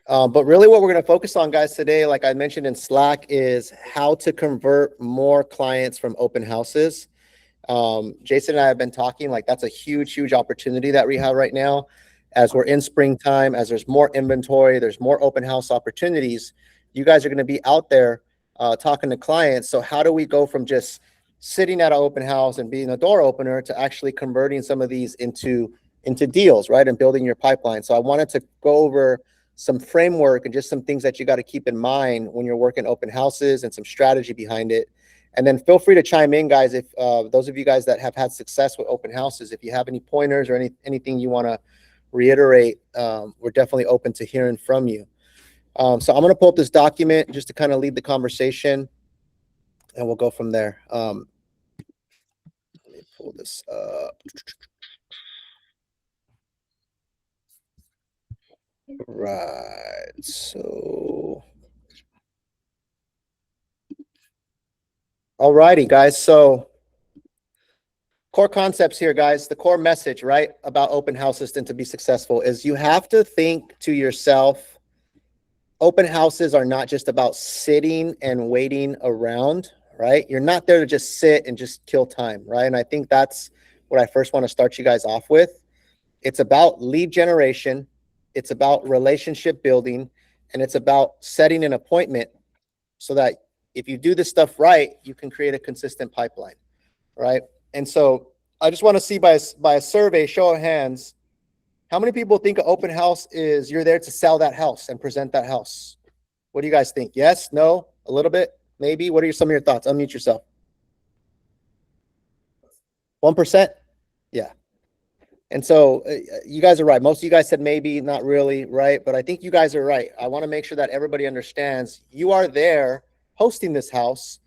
But really what we're going to focus on, guys, today, like I mentioned in Slack, is how to convert more clients from open houses. Jason and I have been talking, like that's a huge, huge opportunity that we have right now. As we're in springtime, as there's more inventory, there's more open house opportunities. You guys are going to be out there talking to clients. So how do we go from just sitting at an open house and being a door opener to actually converting some of these into deals, right? And building your pipeline. So I wanted to go over some framework and just some things that you got to keep in mind when you're working open houses and some strategy behind it. And then feel free to chime in, guys, if those of you guys that have had success with open houses, if you have any pointers or anything you want to reiterate, we're definitely open to hearing from you. So I'm going to pull up this document just to kind of lead the conversation, and we'll go from there. Let me pull this up. Right. So, all righty, guys. So core concepts here, guys. The core message, right, about open houses and to be successful is you have to think to yourself, open houses are not just about sitting and waiting around, right? You're not there to just sit and just kill time, right? And I think that's what I first want to start you guys off with. It's about lead generation. It's about relationship building, and it's about setting an appointment so that if you do this stuff right, you can create a consistent pipeline, right? And so I just want to see by a survey, show of hands, how many people think an open house is you're there to sell that house and present that house? What do you guys think? Yes, no, a little bit, maybe? What are some of your thoughts? Unmute yourself. 1%? Yeah. And so you guys are right. Most of you guys said maybe, not really, right? But I think you guys are right. I want to make sure that everybody understands you are there hosting this house,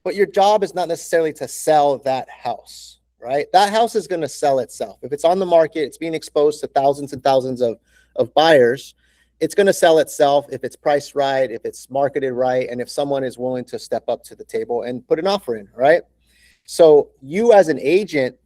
but your job is not necessarily to sell that house, right? That house is going to sell itself. If it's on the market, it's being exposed to thousands and thousands of buyers. It's going to sell itself if it's priced right, if it's marketed right, and if someone is willing to step up to the table and put an offer in, right? So you as an agent,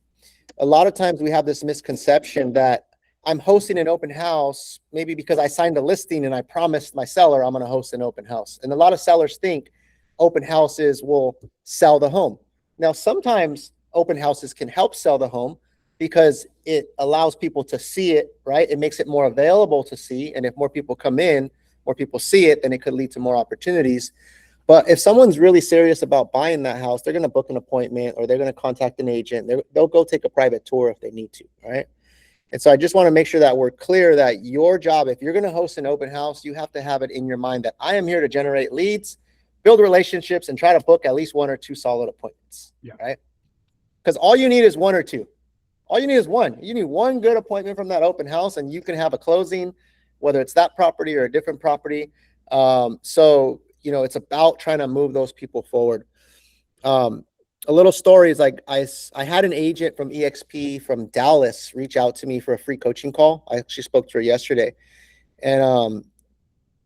a lot of times we have this misconception that I'm hosting an open house maybe because I signed a listing and I promised my seller I'm going to host an open house. And a lot of sellers think open houses will sell the home. Now, sometimes open houses can help sell the home because it allows people to see it, right? It makes it more available to see. And if more people come in, more people see it, then it could lead to more opportunities. But if someone's really serious about buying that house, they're going to book an appointment or they're going to contact an agent. They'll go take a private tour if they need to, right? And so I just want to make sure that we're clear that your job, if you're going to host an open house, you have to have it in your mind that I am here to generate leads, build relationships, and try to book at least 1 or 2 solid appointments, right? Because all you need is 1 or 2. All you need is 1. You need 1 good appointment from that open house, and you can have a closing, whether it's that property or a different property. So you know, it's about trying to move those people forward. A little story is like I had an agent from EXP from Dallas reach out to me for a free coaching call. I actually spoke to her yesterday, and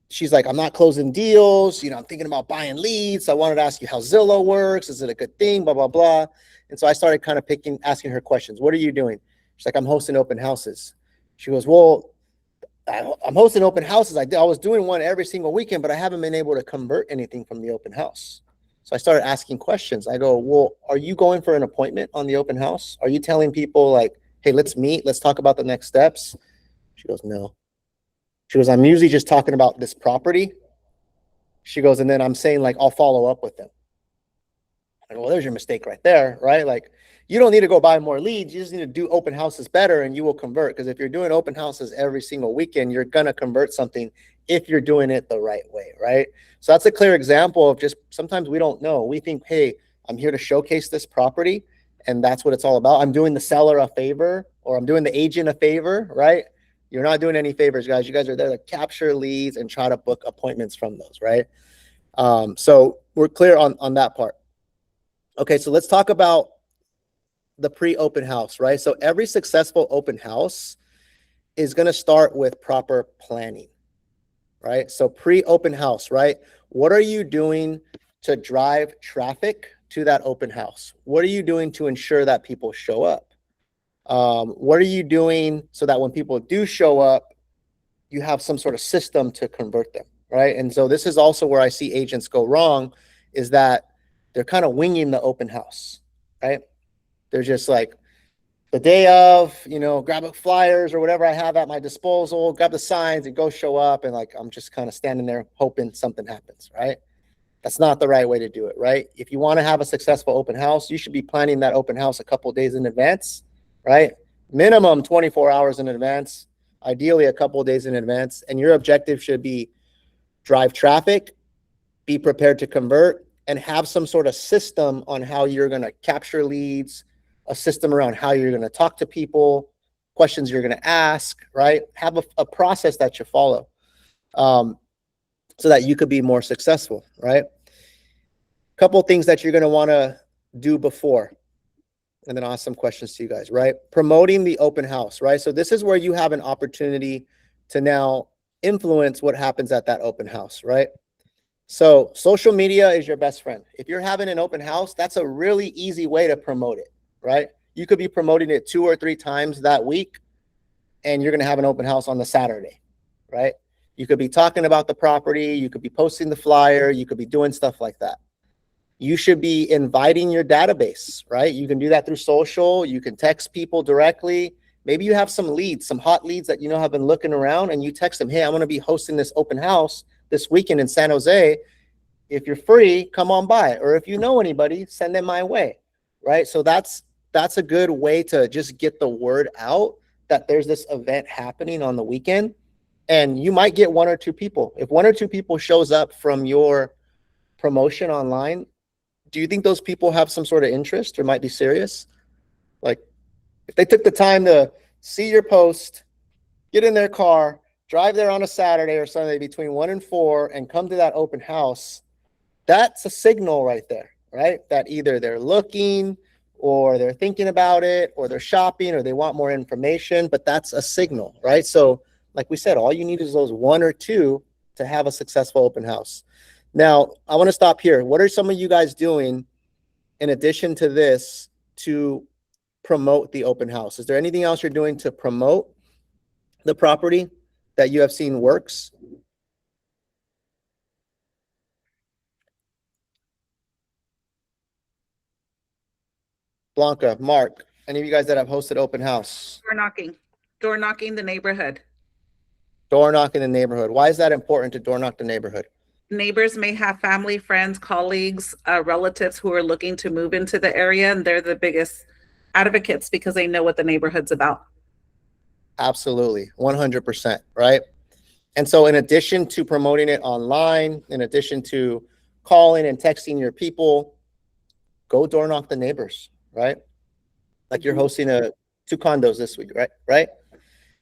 she's like, I'm not closing deals. You know, I'm thinking about buying leads. So I wanted to ask you how Zillow works. Is it a good thing? Blah, blah, blah. And so I started kind of asking her questions. What are you doing? She's like, I'm hosting open houses. She goes, well, I'm hosting open houses. I was doing one every single weekend, but I haven't been able to convert anything from the open house. So I started asking questions. I go, well, are you going for an appointment on the open house? Are you telling people like, hey, let's meet, let's talk about the next steps? She goes, no. She goes, I'm usually just talking about this property. She goes, and then I'm saying like, I'll follow up with them. I go, well, there's your mistake right there, right? Like, you don't need to go buy more leads. You just need to do open houses better and you will convert. Because if you're doing open houses every single weekend, you're going to convert something if you're doing it the right way, right? So that's a clear example of just sometimes we don't know. We think, hey, I'm here to showcase this property and that's what it's all about. I'm doing the seller a favor or I'm doing the agent a favor, right? You're not doing any favors, guys. You guys are there to capture leads and try to book appointments from those, right? So we're clear on that part. Okay, so let's talk about the pre-open house, right? So every successful open house is going to start with proper planning, right? So pre-open house, right? What are you doing to drive traffic to that open house? What are you doing to ensure that people show up? What are you doing so that when people do show up, you have some sort of system to convert them, right? And so this is also where I see agents go wrong, is that they're kind of winging the open house, right? They're just like, the day of, grab up flyers or whatever I have at my disposal, grab the signs and go show up. And like, I'm just kind of standing there hoping something happens, right? That's not the right way to do it, right? If you want to have a successful open house, you should be planning that open house a couple of days in advance, right? Minimum 24 hours in advance, ideally a couple of days in advance. And your objective should be drive traffic, be prepared to convert, and have some sort of system on how you're going to capture leads, a system around how you're going to talk to people, questions you're going to ask, right? Have a process that you follow. So that you could be more successful, right? A couple of things that you're going to want to do before, and then I'll ask some questions to you guys, right? Promoting the open house, right? So this is where you have an opportunity to now influence what happens at that open house, right? So social media is your best friend. If you're having an open house, that's a really easy way to promote it, right? You could be promoting it 2 or 3 times that week, and you're going to have an open house on the Saturday, right? You could be talking about the property. You could be posting the flyer. You could be doing stuff like that. You should be inviting your database, right? You can do that through social. You can text people directly. Maybe you have some leads, some hot leads that have been looking around, and you text them, hey, I'm going to be hosting this open house this weekend in San Jose. If you're free, come on by. Or if you know anybody, send them my way, right? So that's a good way to just get the word out that there's this event happening on the weekend. And you might get 1 or 2 people. If 1 or 2 people shows up from your promotion online, do you think those people have some sort of interest or might be serious? Like, if they took the time to see your post, get in their car, drive there on a Saturday or Sunday between 1 and 4 and come to that open house, that's a signal right there, right? That either they're looking or they're thinking about it or they're shopping or they want more information, but that's a signal, right? So like we said, all you need is those 1 or 2 to have a successful open house. Now, I want to stop here. What are some of you guys doing in addition to this to promote the open house? Is there anything else you're doing to promote the property that you have seen works? Blanca, Mark, any of you guys that have hosted open house? Door knocking the neighborhood. Door knocking the neighborhood. Why is that important to door knock the neighborhood? Neighbors may have family, friends, colleagues, relatives who are looking to move into the area, and they're the biggest advocates because they know what the neighborhood's about. Absolutely, 100%, right? And so in addition to promoting it online, in addition to calling and texting your people, go door knock the neighbors, right? Like you're hosting 2 condos this week, right?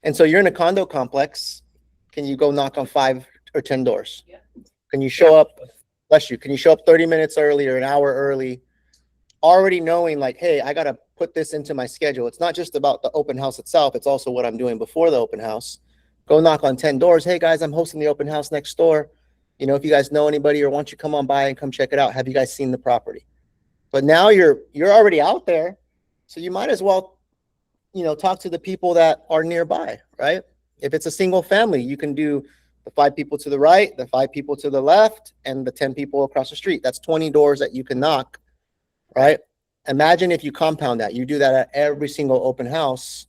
And so you're in a condo complex. Can you go knock on 5 or 10 doors? Yeah. Can you show up, bless you, can you show up 30 minutes early or an hour early, already knowing like, hey, I got to put this into my schedule. It's not just about the open house itself. It's also what I'm doing before the open house. Go knock on 10 doors. Hey guys, I'm hosting the open house next door. If you guys know anybody or want you to come on by and come check it out. Have you guys seen the property? But now you're already out there. So you might as well, talk to the people that are nearby, right? If it's a single family, you can do the 5 people to the right, the 5 people to the left, and the 10 people across the street. That's 20 doors that you can knock, right? Imagine if you compound that. You do that at every single open house.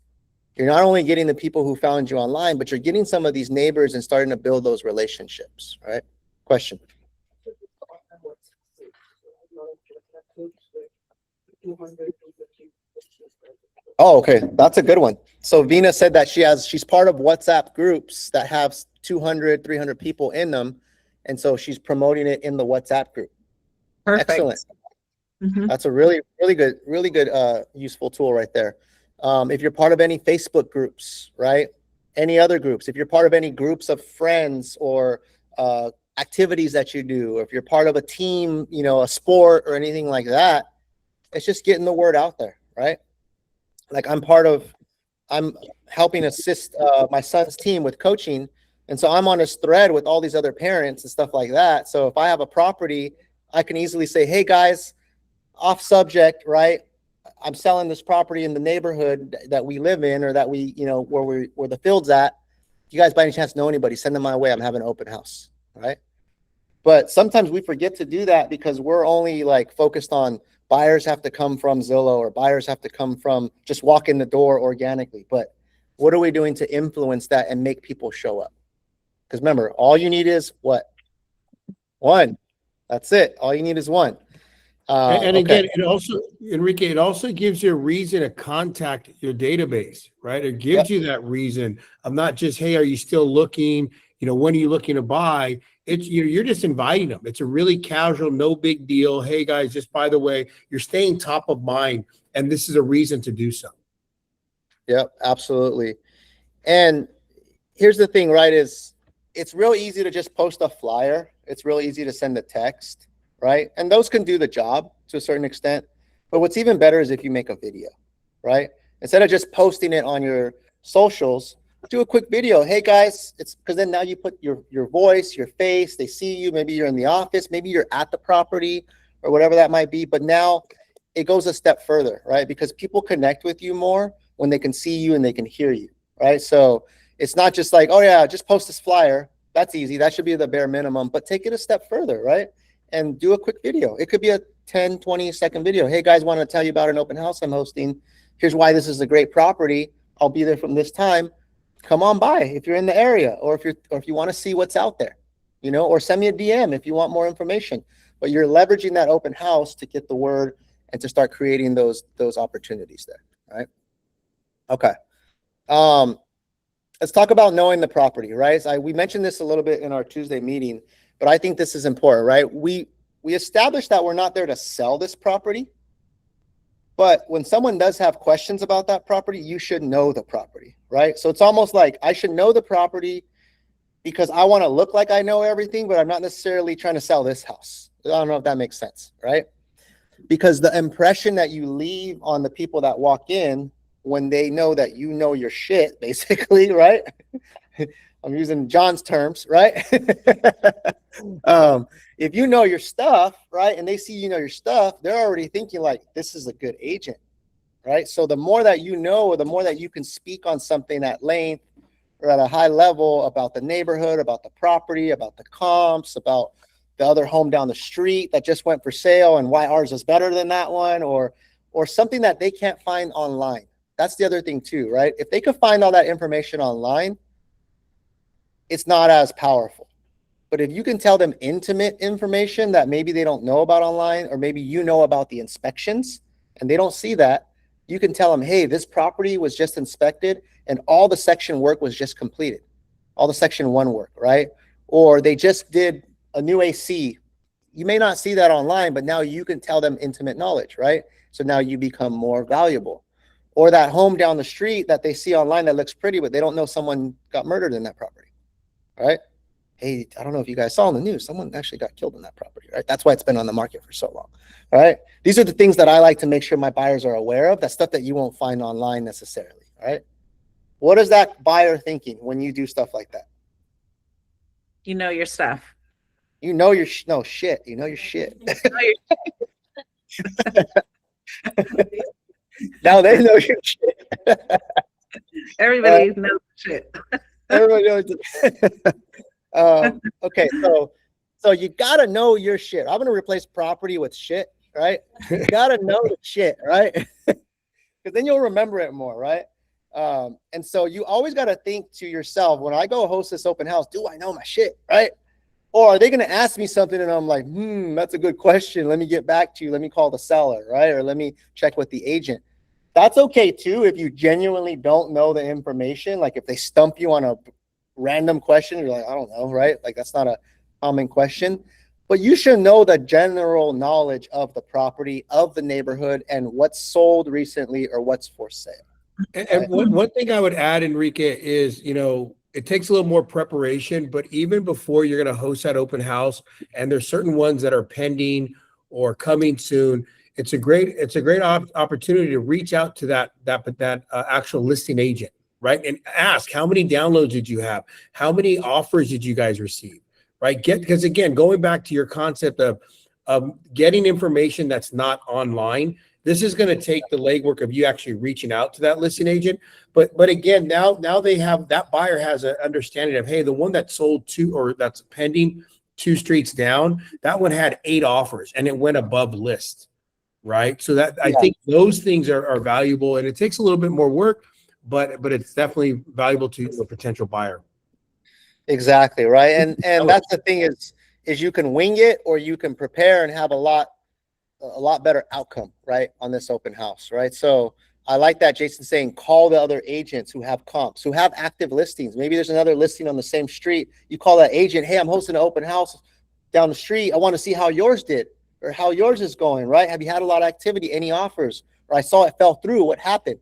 You're not only getting the people who found you online, but you're getting some of these neighbors and starting to build those relationships, right? Question. Oh, okay. That's a good one. So Vina said that she's part of WhatsApp groups that have 200, 300 people in them. And so she's promoting it in the WhatsApp group. Perfect. Excellent. Mm-hmm. That's a really good useful tool right there. If you're part of any Facebook groups, right? Any other groups, if you're part of any groups of friends or activities that you do, or if you're part of a team, a sport or anything like that, it's just getting the word out there, right? Like I'm helping assist my son's team with coaching. And so I'm on this thread with all these other parents and stuff like that. So if I have a property, I can easily say, hey guys, off subject, right? I'm selling this property in the neighborhood that we live in, or that we, where the field's at. you guys by any chance know anybody, send them my way. I'm having an open house, right? But sometimes we forget to do that because we're only like focused on buyers have to come from Zillow or buyers have to come from just walk in the door organically. But what are we doing to influence that and make people show up? Because remember, all you need is what? One. That's it. All you need is one. And Okay. again, it also, Enrique, it also gives you a reason to contact your database, right? It gives you that reason of not just, hey, are you still looking? When are you looking to buy? It's you're just inviting them. It's a really casual, no big deal. Hey guys, just by the way, you're staying top of mind, and this is a reason to do so. Yep, absolutely. And here's the thing, right? Is it's real easy to just post a flyer. It's real easy to send a text, right? And those can do the job to a certain extent. But what's even better is if you make a video, right? Instead of just posting it on your socials, do a quick video. Hey guys, it's because then now you put your voice, your face, they see you. Maybe you're in the office, maybe you're at the property or whatever that might be. But now it goes a step further, right? Because people connect with you more when they can see you and they can hear you, right? So it's not just like, oh yeah, just post this flyer. That's easy. That should be the bare minimum, but take it a step further, right? And do a quick video. It could be a 10, 20-second video. Hey guys, want to tell you about an open house I'm hosting. Here's why this is a great property. I'll be there from this time. Come on by if you're in the area, or if you want to see what's out there, or send me a DM if you want more information. But you're leveraging that open house to get the word and to start creating those opportunities there, right? Okay. Let's talk about knowing the property, right? We mentioned this a little bit in our Tuesday meeting, but I think this is important, right? We established that we're not there to sell this property, but when someone does have questions about that property, you should know the property, right? So it's almost like I should know the property because I want to look like I know everything, but I'm not necessarily trying to sell this house. I don't know if that makes sense, right? Because the impression that you leave on the people that walk in when they know that you know your shit, basically, right? I'm using John's terms, right? If you know your stuff, right, and they see you know your stuff, they're already thinking like, this is a good agent, right? So the more that you know, or the more that you can speak on something at length or at a high level about the neighborhood, about the property, about the comps, about the other home down the street that just went for sale and why ours is better than that one, or something that they can't find online. That's the other thing too, right? If they could find all that information online, it's not as powerful. But if you can tell them intimate information that maybe they don't know about online, or maybe you know about the inspections and they don't see that, you can tell them, hey, this property was just inspected and all the section work was just completed. All the section 1 work, right? Or they just did a new AC. You may not see that online, but now you can tell them intimate knowledge, right? So now you become more valuable. Or that home down the street that they see online that looks pretty, but they don't know someone got murdered in that property, right? Hey, I don't know if you guys saw in the news, someone actually got killed in that property, right? That's why it's been on the market for so long, all right? These are the things that I like to make sure my buyers are aware of. That's stuff that you won't find online necessarily, all right? What is that buyer thinking when you do stuff like that? You know your stuff. You know your no shit. You know your shit. Now they know your shit. Everybody knows shit. Everybody knows. Okay, so you gotta know your shit. I'm gonna replace property with shit, right? You gotta know the shit, right? Because then you'll remember it more, right? And so you always gotta think to yourself, when I go host this open house, do I know my shit, right? Or are they gonna ask me something and I'm like, that's a good question. Let me get back to you. Let me call the seller, right? Or let me check with the agent. That's okay too if you genuinely don't know the information. Like if they stump you on a random question, you're like, I don't know, right? Like that's not a common question. But you should know the general knowledge of the property, of the neighborhood, and what's sold recently or what's for sale. And one thing I would add, Enrique, is, it takes a little more preparation, but even before you're going to host that open house, and there's certain ones that are pending or coming soon, it's a great opportunity to reach out to that actual listing agent, right? And ask, how many downloads did you have? How many offers did you guys receive? Right? Because again, going back to your concept of getting information that's not online, This is going to take the legwork of you actually reaching out to that listing agent. But again, now they have, that buyer has an understanding of, hey, the one that sold two, or that's pending 2 streets down, that one had 8 offers and it went above list. Right. So that, I think those things are valuable, and it takes a little bit more work, but it's definitely valuable to a potential buyer. Exactly. Right. And that's the thing is you can wing it, or you can prepare and have a lot better outcome, right, on this open house. Right. So I like that Jason saying, call the other agents who have comps, who have active listings. Maybe there's another listing on the same street. You call that agent, hey, I'm hosting an open house down the street. I want to see how yours did, or how yours is going, right? Have you had a lot of activity? Any offers? Or I saw it fell through. What happened?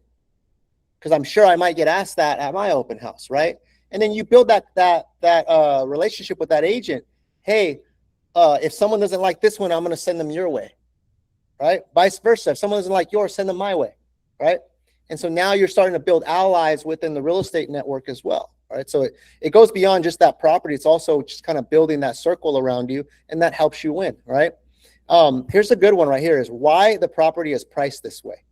Because I'm sure I might get asked that at my open house, right? And then you build that relationship with that agent. Hey, if someone doesn't like this one, I'm going to send them your way, right? Vice versa. If someone doesn't like yours, send them my way, right? And so now you're starting to build allies within the real estate network as well, right? So it goes beyond just that property. It's also just kind of building that circle around you, and that helps you win, right? Here's a good one right here, is why the property is priced this way,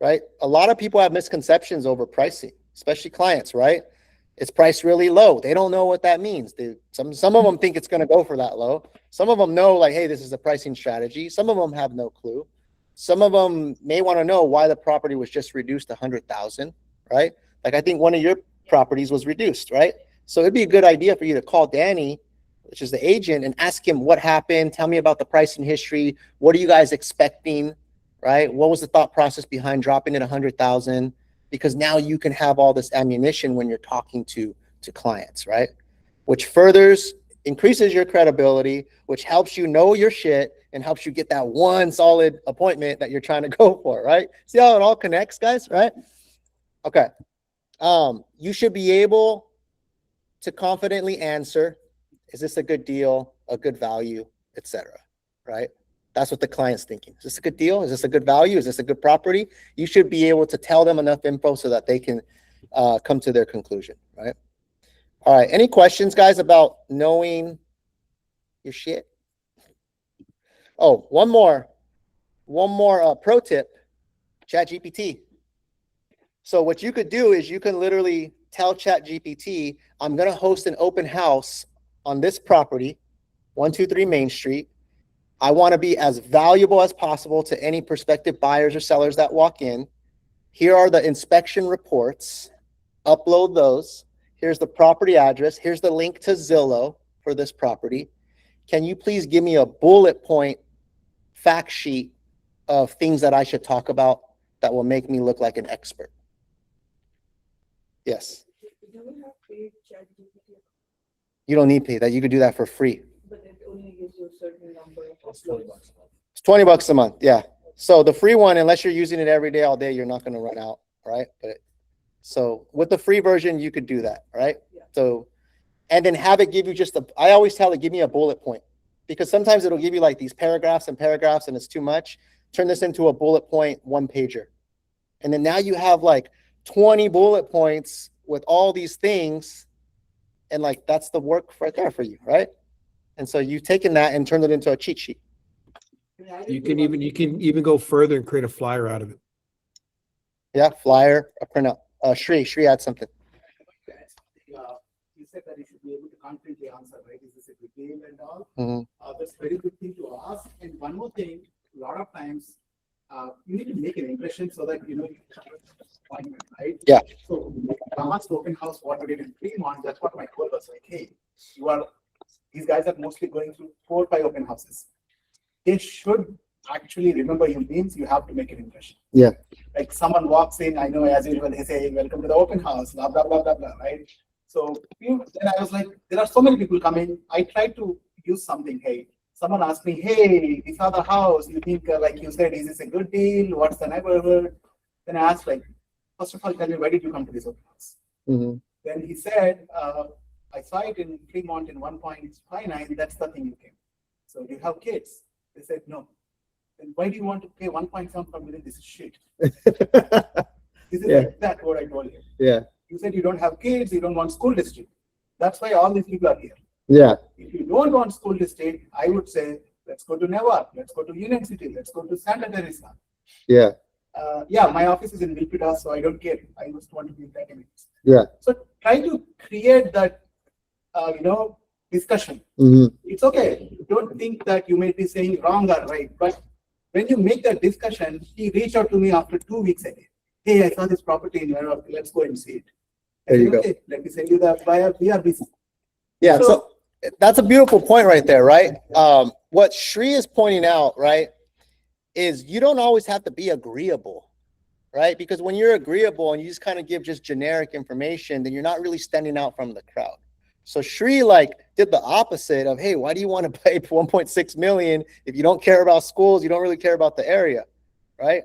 right? A lot of people have misconceptions over pricing, especially clients, right? It's priced really low. They don't know what that means. Some of them think it's going to go for that low. Some of them know, like, hey, this is a pricing strategy. Some of them have no clue. Some of them may want to know why the property was just reduced to 100,000, right? Like, I think one of your properties was reduced, right? So it'd be a good idea for you to call Danny, which is the agent, and ask him what happened. Tell me about the pricing history. What are you guys expecting, right? What was the thought process behind dropping it 100,000? Because now you can have all this ammunition when you're talking to clients, right? Which increases your credibility, which helps you know your shit and helps you get that one solid appointment that you're trying to go for, right? See how it all connects, guys, right? Okay. You should be able to confidently answer, is this a good deal, a good value, etc., right? That's what the client's thinking. Is this a good deal? Is this a good value? Is this a good property? You should be able to tell them enough info so that they can come to their conclusion, right? All right. Any questions, guys, about knowing your shit? Oh, one more pro tip, ChatGPT. So what you could do is you can literally tell ChatGPT, I'm going to host an open house on this property, 123 Main Street. I want to be as valuable as possible to any prospective buyers or sellers that walk in. Here are the inspection reports. Upload those. Here's the property address. Here's the link to Zillow for this property. Can you please give me a bullet point fact sheet of things that I should talk about that will make me look like an expert? Yes. You don't need paid. That you could do that for free. But it only gives you a certain number of It's $20 a month. Yeah. So the free one, unless you're using it every day, all day, you're not going to run out, right? So with the free version, you could do that, right? Yeah. So, and then have it give you I always tell it, give me a bullet point, because sometimes it'll give you like these paragraphs and paragraphs and it's too much. Turn this into a bullet point 1-pager. And then now you have like 20 bullet points with all these things. And like, that's the work right there for you, right? And so you've taken that and turned it into a cheat sheet. You can even go further and create a flyer out of it. Yeah, flyer, a printout. Shri had something. You said that you should be able to confidently answer, right? Is this a good deal and all? Mm-hmm. That's a very good thing to ask. And one more thing, a lot of times, you need to make an impression so that you know you have an appointment, right? Yeah. So last open house, what we did in Fremont, that's what my goal was like. Hey, these guys are mostly going through 4 or 5 open houses. They should actually remember your names. You have to make an impression. Yeah. Like someone walks in, I know as usual, they say, welcome to the open house, blah, blah, blah, blah, blah, right? So then I was like, there are so many people coming. I tried to use something. Hey, someone asked me, hey, we saw the house. You think, like you said, is this a good deal? What's the neighborhood? Then I asked, like, first of all, tell me, why did you come to this open house? Mm-hmm. Then he said, I saw it in Fremont in 1.59. That's the thing you came. So do you have kids? They said, no. Then why do you want to pay 1.7 per million? This is shit. This is exactly what I told you. Yeah. You said you don't have kids, you don't want school district. That's why all these people are here. Yeah. If you don't want school district, I would say Let's go to Newark. Let's go to Union City. Let's go to Santa Teresa. Yeah. Yeah, my office is in Vilpida, so I don't care. I just want to be in 30 minutes. Yeah. So try to create that, discussion. Mm-hmm. It's okay. Don't think that you may be saying wrong or right, but when you make that discussion, he reached out to me after 2 weeks again. Hey, I saw this property in Newark. Let's go and see it. There you go. Okay, let me send you the flyer. We are busy. Yeah. So- So that's a beautiful point right there, right? What Shri is pointing out, right, is you don't always have to be agreeable, right? Because when you're agreeable and you just kind of give just generic information, then you're not really standing out from the crowd. So Shri did the opposite of, hey, why do you want to pay 1.6 million if you don't care about schools, you don't really care about the area, right?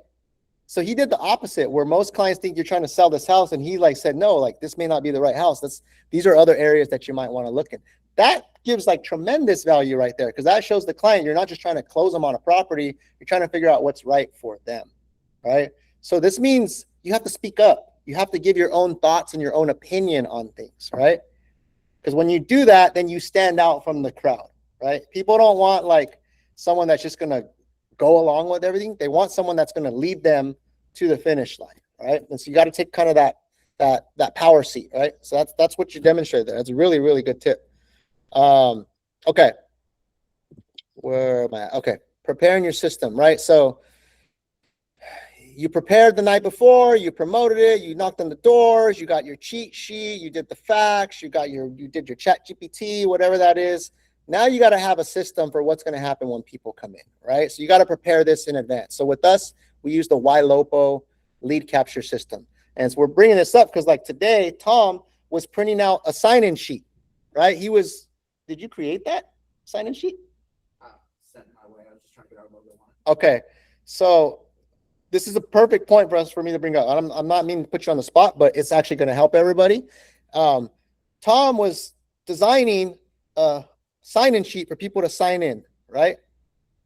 So he did the opposite, where most clients think you're trying to sell this house, and he said, no, this may not be the right house. These are other areas that you might want to look in. That gives tremendous value right there, because that shows the client you're not just trying to close them on a property, you're trying to figure out what's right for them, right? So this means you have to speak up. You have to give your own thoughts and your own opinion on things, right? Because when you do that, then you stand out from the crowd, right? People don't want someone that's just going to go along with everything. They want someone that's going to lead them to the finish line, right? And so you got to take kind of that power seat, right? So that's what you demonstrate there. That's a really, really good tip. Okay. Where am I? Okay. Preparing your system, right? So you prepared the night before, you promoted it, you knocked on the doors, you got your cheat sheet, you did the facts, you did your chat GPT, whatever that is. Now you got to have a system for what's going to happen when people come in, right? So you got to prepare this in advance. So with us, we use the YLOPO lead capture system. And so we're bringing this up because today, Tom was printing out a sign-in sheet, right? Did you create that sign-in sheet? Sent my way. I was just trying to figure out what they want. Okay. So this is a perfect point for me to bring up. I'm not meaning to put you on the spot, but it's actually going to help everybody. Tom was designing a sign-in sheet for people to sign in, right?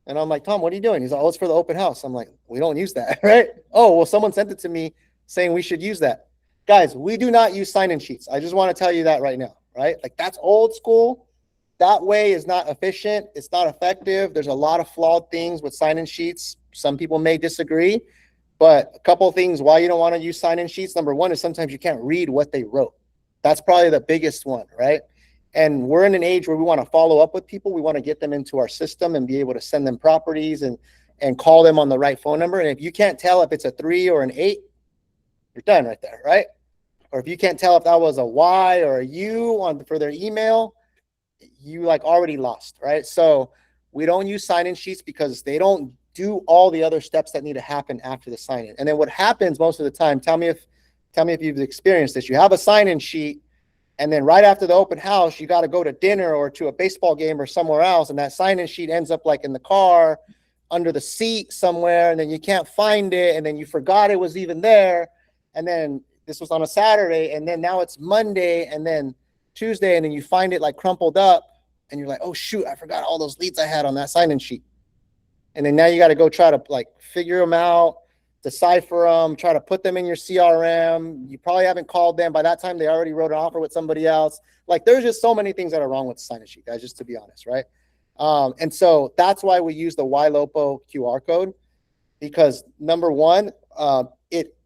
And I'm like, Tom, what are you doing? He's like, oh, it's for the open house. I'm like, we don't use that, right? Oh, well, someone sent it to me saying we should use that. Guys, we do not use sign-in sheets. I just want to tell you that right now, right? That's old school. That way is not efficient. It's not effective. There's a lot of flawed things with sign-in sheets. Some people may disagree, but a couple of things why you don't want to use sign-in sheets. Number one is sometimes you can't read what they wrote. That's probably the biggest one, right? And we're in an age where we want to follow up with people. We want to get them into our system and be able to send them properties and call them on the right phone number. And if you can't tell if it's a 3 or an 8, you're done right there, right? Or if you can't tell if that was a Y or a U for their email, you already lost, right? So we don't use sign-in sheets because they don't do all the other steps that need to happen after the sign-in. And then what happens most of the time, tell me if you've experienced this. You have a sign-in sheet, and then right after the open house, you got to go to dinner or to a baseball game or somewhere else, and that sign-in sheet ends up in the car, under the seat somewhere, and then you can't find it, and then you forgot it was even there, and then this was on a Saturday, and then now it's Monday, and then Tuesday, and then you find it crumpled up, and you're like, oh shoot, I forgot all those leads I had on that sign-in sheet. And then now you got to go try to figure them out, decipher them, try to put them in your CRM. You probably haven't called them. By that time, they already wrote an offer with somebody else. There's just so many things that are wrong with the sign-in sheet, guys, just to be honest, right? And so that's why we use the YLOPO QR code, because number one, it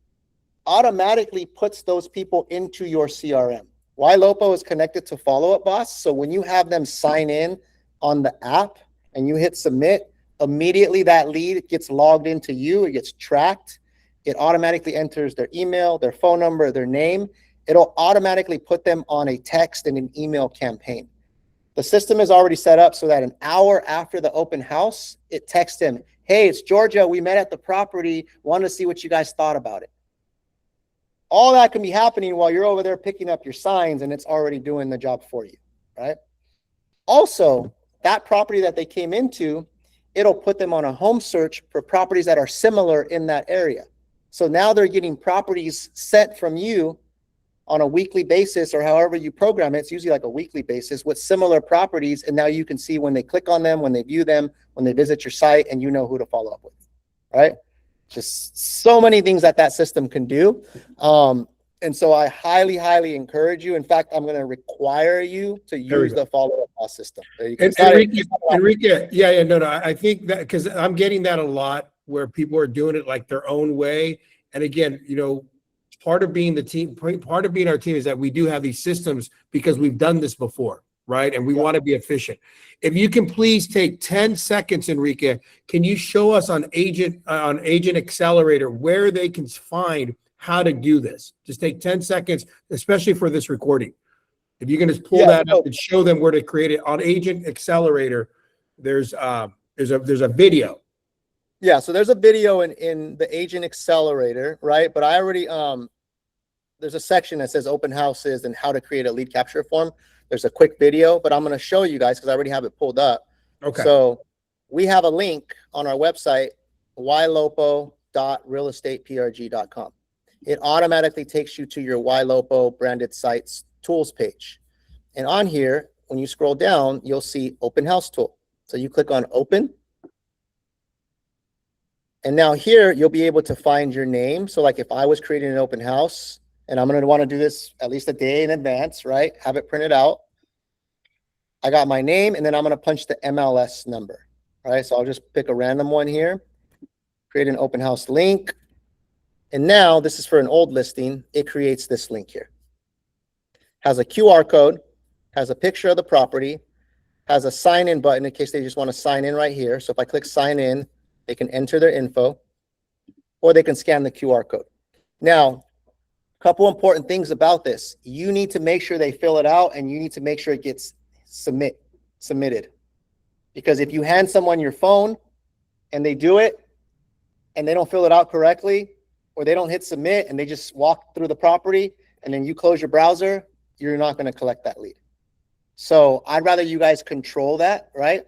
automatically puts those people into your CRM. YLOPO is connected to Follow Up Boss. So when you have them sign in on the app and you hit submit, immediately that lead gets logged into you. It gets tracked. It automatically enters their email, their phone number, their name. It'll automatically put them on a text and an email campaign. The system is already set up so that an hour after the open house, it texts them, hey, it's Georgia. We met at the property. Wanted to see what you guys thought about it. All that can be happening while you're over there picking up your signs, and it's already doing the job for you, right? Also, that property that they came into, it'll put them on a home search for properties that are similar in that area. So now they're getting properties sent from you on a weekly basis, or however you program it. It's usually a weekly basis with similar properties. And now you can see when they click on them, when they view them, when they visit your site, and you know who to follow up with, right? Just so many things that system can do. And so I highly, highly encourage you. In fact, I'm going to require you to There we use go. the follow-up system. And Enrique, yeah, no, I think that because I'm getting that a lot where people are doing it like their own way. And again, part of being the team, part of being our team is that we do have these systems because we've done this before, right? And we want to be efficient. If you can please take 10 seconds, Enrique, can you show us on Agent Accelerator where they can find how to do this? Just take 10 seconds, especially for this recording. If you can just pull that up and show them where to create it on Agent Accelerator, there's a video. Yeah, so there's a video in the Agent Accelerator, right? But I already there's a section that says open houses and how to create a lead capture form. There's a quick video, but I'm going to show you guys because I already have it pulled up. Okay. So we have a link on our website, ylopo.realestateprg.com. It automatically takes you to your YLOPO branded sites tools page. And on here, when you scroll down, you'll see open house tool. So you click on open. And now here, you'll be able to find your name. So like if I was creating an open house, and I'm going to want to do this at least a day in advance, right? Have it printed out. I got my name, and then I'm going to punch the MLS number, right? So I'll just pick a random one here, create an open house link. And now this is for an old listing. It creates this link here. Has a QR code, has a picture of the property, has a sign in button in case they just want to sign in right here. So if I click sign in, they can enter their info, or they can scan the QR code. Now, a couple important things about this. You need to make sure they fill it out, and you need to make sure it gets submitted. Because if you hand someone your phone and they do it and they don't fill it out correctly, or they don't hit submit and they just walk through the property and then you close your browser, you're not going to collect that lead. So I'd rather you guys control that, right?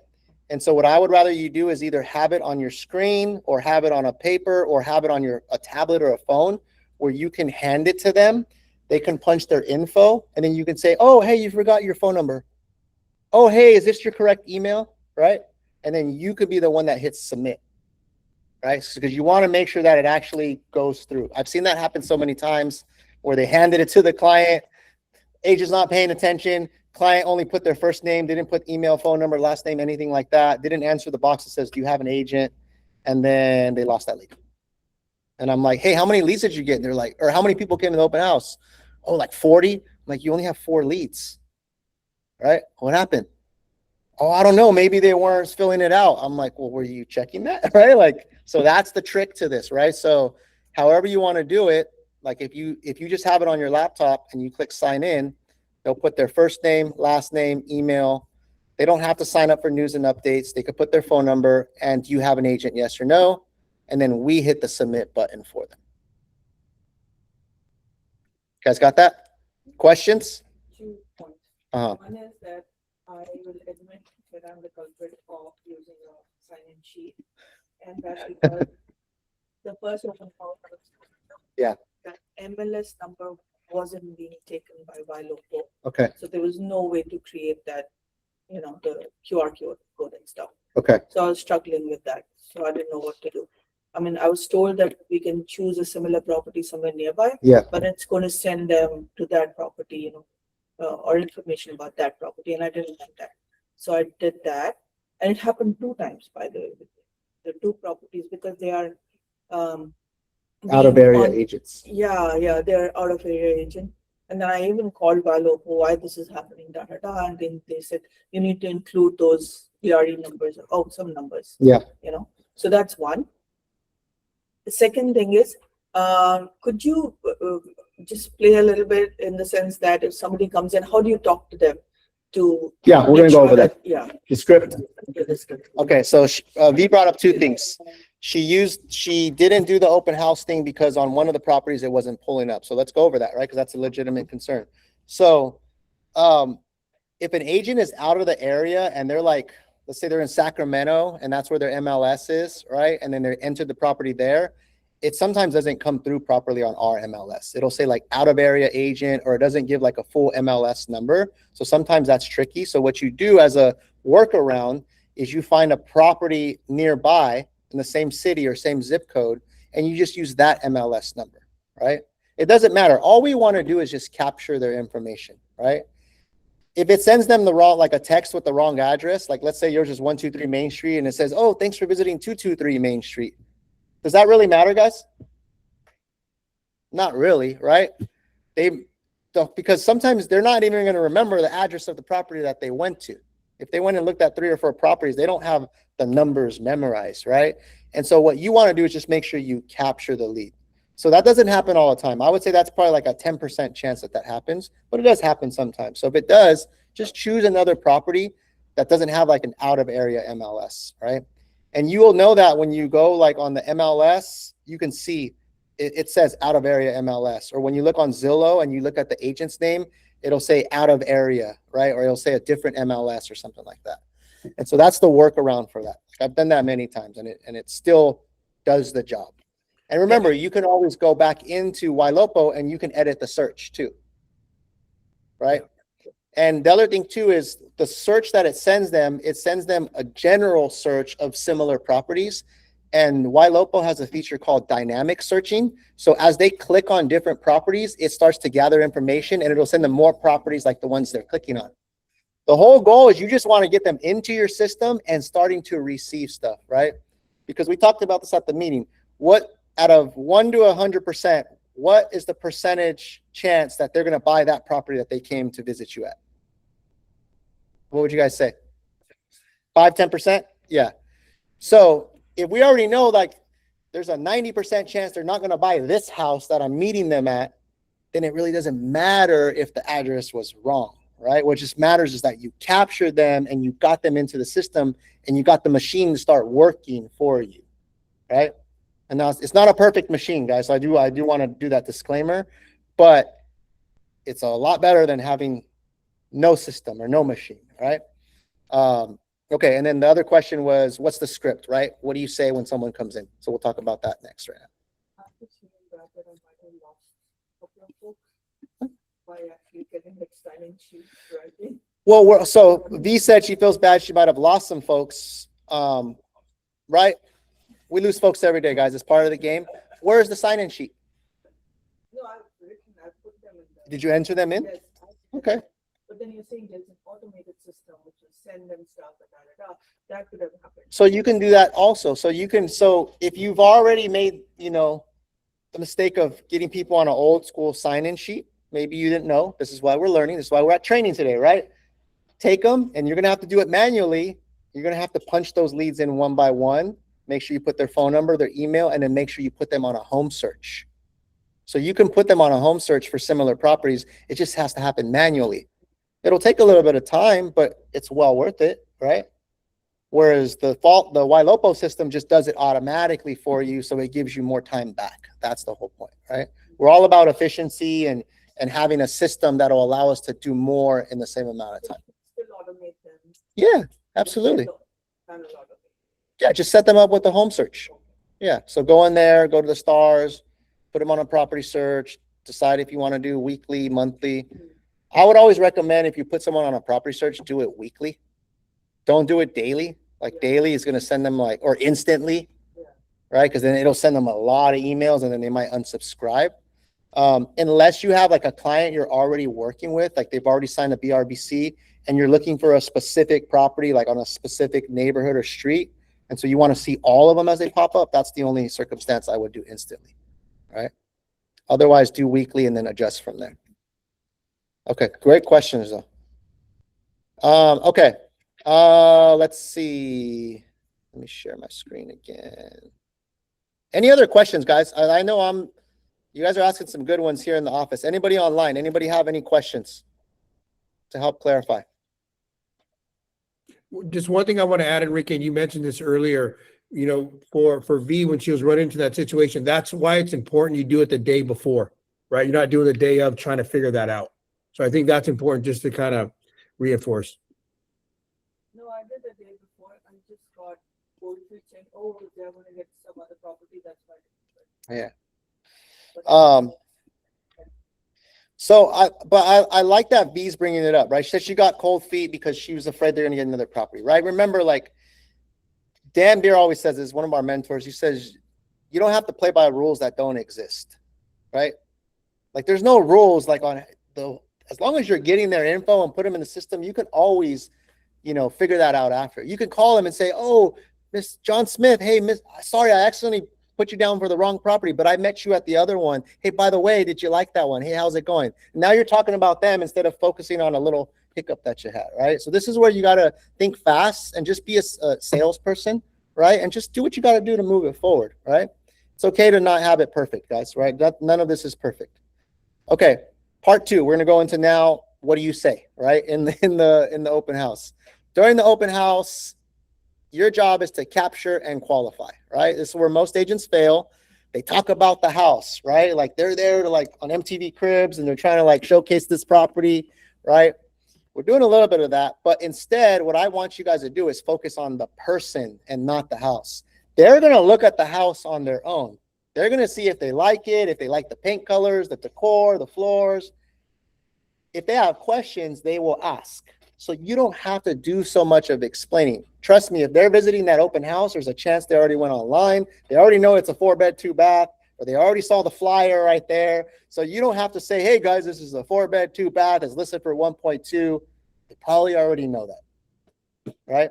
And so what I would rather you do is either have it on your screen or have it on a paper or have it on a tablet or a phone where you can hand it to them. They can punch their info and then you can say, oh, hey, you forgot your phone number. Oh, hey, is this your correct email? Right? And then you could be the one that hits submit, right? Because you want to make sure that it actually goes through. I've seen that happen so many times where they handed it to the client, agent's not paying attention, client only put their first name, didn't put email, phone number, last name, anything like that, didn't answer the box that says, do you have an agent? And then they lost that lead. And I'm like, hey, how many leads did you get? And they're like, or how many people came to the open house? Oh, like 40. I'm like, you only have 4 leads, right? What happened? Oh, I don't know. Maybe they weren't filling it out. I'm like, well, were you checking that? Right? Like, so that's the trick to this, right? So however you want to do it, like if you just have it on your laptop and you click sign in, they'll put their first name, last name, email. They don't have to sign up for news and updates. They could put their phone number and do you have an agent, yes or no? And then we hit the submit button for them. You guys got that? Questions? 2 points. Uh-huh. One is that I will admit that I'm the culprit of using a sign-in sheet. And that's because the first open house, Yeah. that MLS number wasn't being taken by YLOPO. Okay. So there was no way to create that, the QR code and stuff. Okay. So I was struggling with that. So I didn't know what to do. I mean, I was told that we can choose a similar property somewhere nearby. Yeah. But it's going to send them to that property, or information about that property. And I didn't like that. So I did that. And it happened 2 times, by the way, with the 2 properties, because they are Out of area agents. Yeah, they're out of area agent. And then I even called YLOPO why this is happening, and then they said you need to include those PRE numbers, some numbers. Yeah. So that's one. The second thing is, could you just play a little bit in the sense that if somebody comes in, how do you talk to them? Yeah, we're going to go over that. Yeah. The script. The script. Okay, so V brought up 2 things. She didn't do the open house thing because on one of the properties it wasn't pulling up. So let's go over that, right? Because that's a legitimate concern. So if an agent is out of the area and they're like, let's say they're in Sacramento and that's where their MLS is, right? And then they entered the property there. It sometimes doesn't come through properly on our MLS. It'll say like out of area agent, or it doesn't give like a full MLS number. So sometimes that's tricky. So what you do as a workaround is you find a property nearby in the same city or same zip code, and you just use that MLS number, right? It doesn't matter. All we want to do is just capture their information, right? If it sends them the wrong, like a text with the wrong address, like let's say yours is 123 Main Street and it says, oh, thanks for visiting 223 Main Street. Does that really matter, guys? Not really, right? They don't, because sometimes they're not even going to remember the address of the property that they went to. If they went and looked at 3 or 4 properties, they don't have the numbers memorized, right? And so what you want to do is just make sure you capture the lead. So that doesn't happen all the time. I would say that's probably like a 10% chance that happens, but it does happen sometimes. So if it does, just choose another property that doesn't have like an out of area MLS, right? And you will know that when you go like on the MLS, you can see it says out of area MLS, or when you look on Zillow and you look at the agent's name, it'll say out of area, right? Or it'll say a different MLS or something like that. And so that's the workaround for that. I've done that many times and it still does the job. And remember, you can always go back into Ylopo and you can edit the search too, right? And the other thing too is the search that it sends them a general search of similar properties. And Ylopo has a feature called dynamic searching. So as they click on different properties, it starts to gather information and it'll send them more properties like the ones they're clicking on. The whole goal is you just want to get them into your system and starting to receive stuff, right? Because we talked about this at the meeting. What out of 1 to 100%, what is the percentage chance that they're going to buy that property that they came to visit you at? What would you guys say? 5, 10%? Yeah. So if we already know like there's a 90% chance they're not going to buy this house that I'm meeting them at, then it really doesn't matter if the address was wrong, right? What just matters is that you captured them and you got them into the system and you got the machine to start working for you, right? And now it's not a perfect machine, guys. So I do want to do that disclaimer, but it's a lot better than having no system or no machine, right? Okay, and then the other question was, what's the script, right? What do you say when someone comes in? So we'll talk about that next right now. Well, so V said she feels bad. She might have lost some folks, right? We lose folks every day, guys. It's part of the game. Where's the sign-in sheet? No, I've put them in there. Did you enter them in? Yes. Okay. But then you're saying there's an automated system which will send them stuff and that could have happened. So you can do that also. So if you've already made, the mistake of getting people on an old school sign-in sheet, maybe you didn't know. This is why we're learning. This is why we're at training today, right? Take them and you're going to have to do it manually. You're going to have to punch those leads in one by one. Make sure you put their phone number, their email, and then make sure you put them on a home search. So you can put them on a home search for similar properties. It just has to happen manually. It'll take a little bit of time, but it's well worth it, right? Whereas the Ylopo system just does it automatically for you, so it gives you more time back. That's the whole point, right? We're all about efficiency and having a system that will allow us to do more in the same amount of time. Still automate them. Yeah, absolutely. Yeah, just set them up with the home search. Yeah, so go in there, go to the stars, put them on a property search, decide if you want to do weekly, monthly. I would always recommend if you put someone on a property search, do it weekly. Don't do it daily. Like daily is going to send them or instantly, right? Because then it'll send them a lot of emails and then they might unsubscribe. Unless you have like a client you're already working with, like they've already signed a BRBC and you're looking for a specific property, like on a specific neighborhood or street. And so you want to see all of them as they pop up. That's the only circumstance I would do instantly, right? Otherwise do weekly and then adjust from there. Okay, great questions though. Okay, let's see. Let me share my screen again. Any other questions, guys? I know you guys are asking some good ones here in the office. Anybody online? Anybody have any questions to help clarify? Just one thing I want to add, Enrique, and you mentioned this earlier, for V, when she was running into that situation, that's why it's important you do it the day before, right? You're not doing the day of trying to figure that out. So I think that's important just to kind of reinforce. No, I did the day before. I just got cold feet saying, oh, they're going to get some other property. That's why. Yeah. So I like that V's bringing it up, right? She said she got cold feet because she was afraid they're going to get another property, right? Remember, like Dan Beer always says, is one of our mentors. He says, you don't have to play by rules that don't exist, right? Like there's no rules like on the, as long as you're getting their info and put them in the system, you can always, you know, figure that out after. You can call them and say, oh, Miss John Smith, hey, Miss, sorry, I accidentally put you down for the wrong property, but I met you at the other one. Hey, by the way, did you like that one? Hey, how's it going? Now you're talking about them instead of focusing on a little hiccup that you had, right? So this is where you got to think fast and just be a salesperson, right? And just do what you got to do to move it forward, right? It's okay to not have it perfect, guys, right? None of this is perfect. Okay, part 2, we're going to go into now, what do you say, right? In the open house. During the open house, your job is to capture and qualify, right? This is where most agents fail. They talk about the house, right? Like they're there to like on MTV Cribs and they're trying to like showcase this property, right? We're doing a little bit of that, but instead what I want you guys to do is focus on the person and not the house. They're going to look at the house on their own. They're going to see if they like it, if they like the paint colors, the decor, the floors. If they have questions, they will ask. So you don't have to do so much of explaining. Trust me, if they're visiting that open house, there's a chance they already went online. They already know it's a 4-bed, 2-bath, or they already saw the flyer right there. So you don't have to say, hey guys, this is a 4-bed, 2-bath. It's listed for 1.2. They probably already know that, right?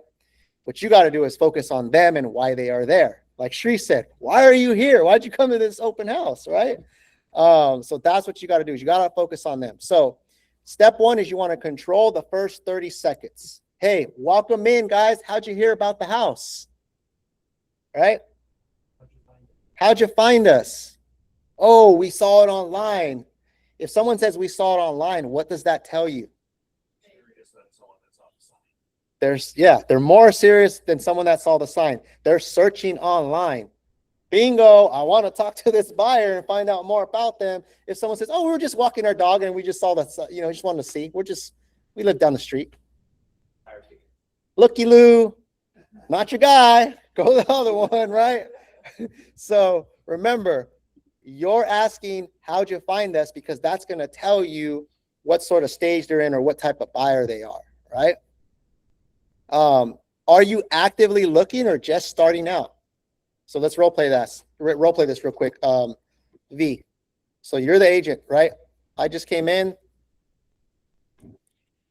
What you got to do is focus on them and why they are there. Like Shri said, why are you here? Why'd you come to this open house, right? So that's what you got to do is you got to focus on them. So step 1 is you want to control the first 30 seconds. Hey, welcome in, guys. How'd you hear about the house? Right? How'd you find us? Oh, we saw it online. If someone says we saw it online, what does that tell you? They're more serious than someone that saw the sign. They're searching online. Bingo, I want to talk to this buyer and find out more about them. If someone says, oh, we were just walking our dog and we just saw that, you know, just wanted to see. We live down the street. Looky-loo, not your guy. Go the other one, right? So remember, you're asking, how'd you find us? Because that's going to tell you what sort of stage they're in or what type of buyer they are, right? Are you actively looking or just starting out? So let's role play this real quick. V. So you're the agent, right? I just came in.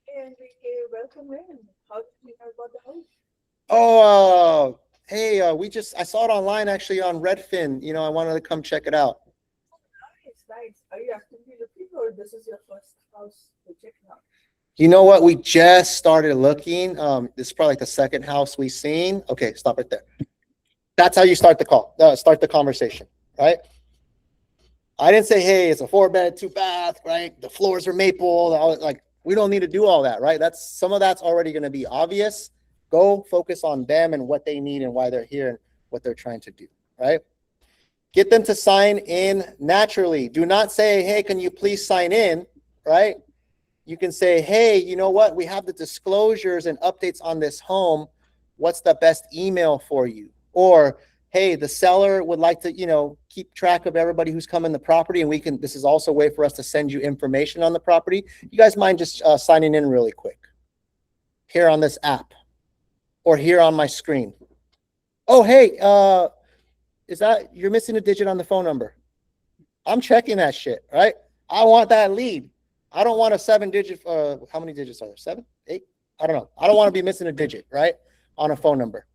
Hey, Enrique, welcome in. How did you know about the house? Oh, hey, I saw it online actually on Redfin. You know, I wanted to come check it out. Nice. Are you actively looking or this is your first house to check out? You know what? We just started looking. This is probably like the second house we've seen. Okay, stop right there. That's how you start the call, start the conversation, right? I didn't say, hey, it's a 4-bed, 2-bath, right? The floors are maple. Like, we don't need to do all that, right? Some of that's already going to be obvious. Go focus on them and what they need and why they're here and what they're trying to do, right? Get them to sign in naturally. Do not say, hey, can you please sign in, right? You can say, hey, you know what? We have the disclosures and updates on this home. What's the best email for you? Or, hey, the seller would like to, you know, keep track of everybody who's come in the property, and this is also a way for us to send you information on the property. You guys mind just signing in really quick here on this app or here on my screen? Oh, hey, you're missing a digit on the phone number. I'm checking that shit, right? I want that lead. I don't want a 7-digit, how many digits are there? 7, 8? I don't know. I don't want to be missing a digit, right? On a phone number.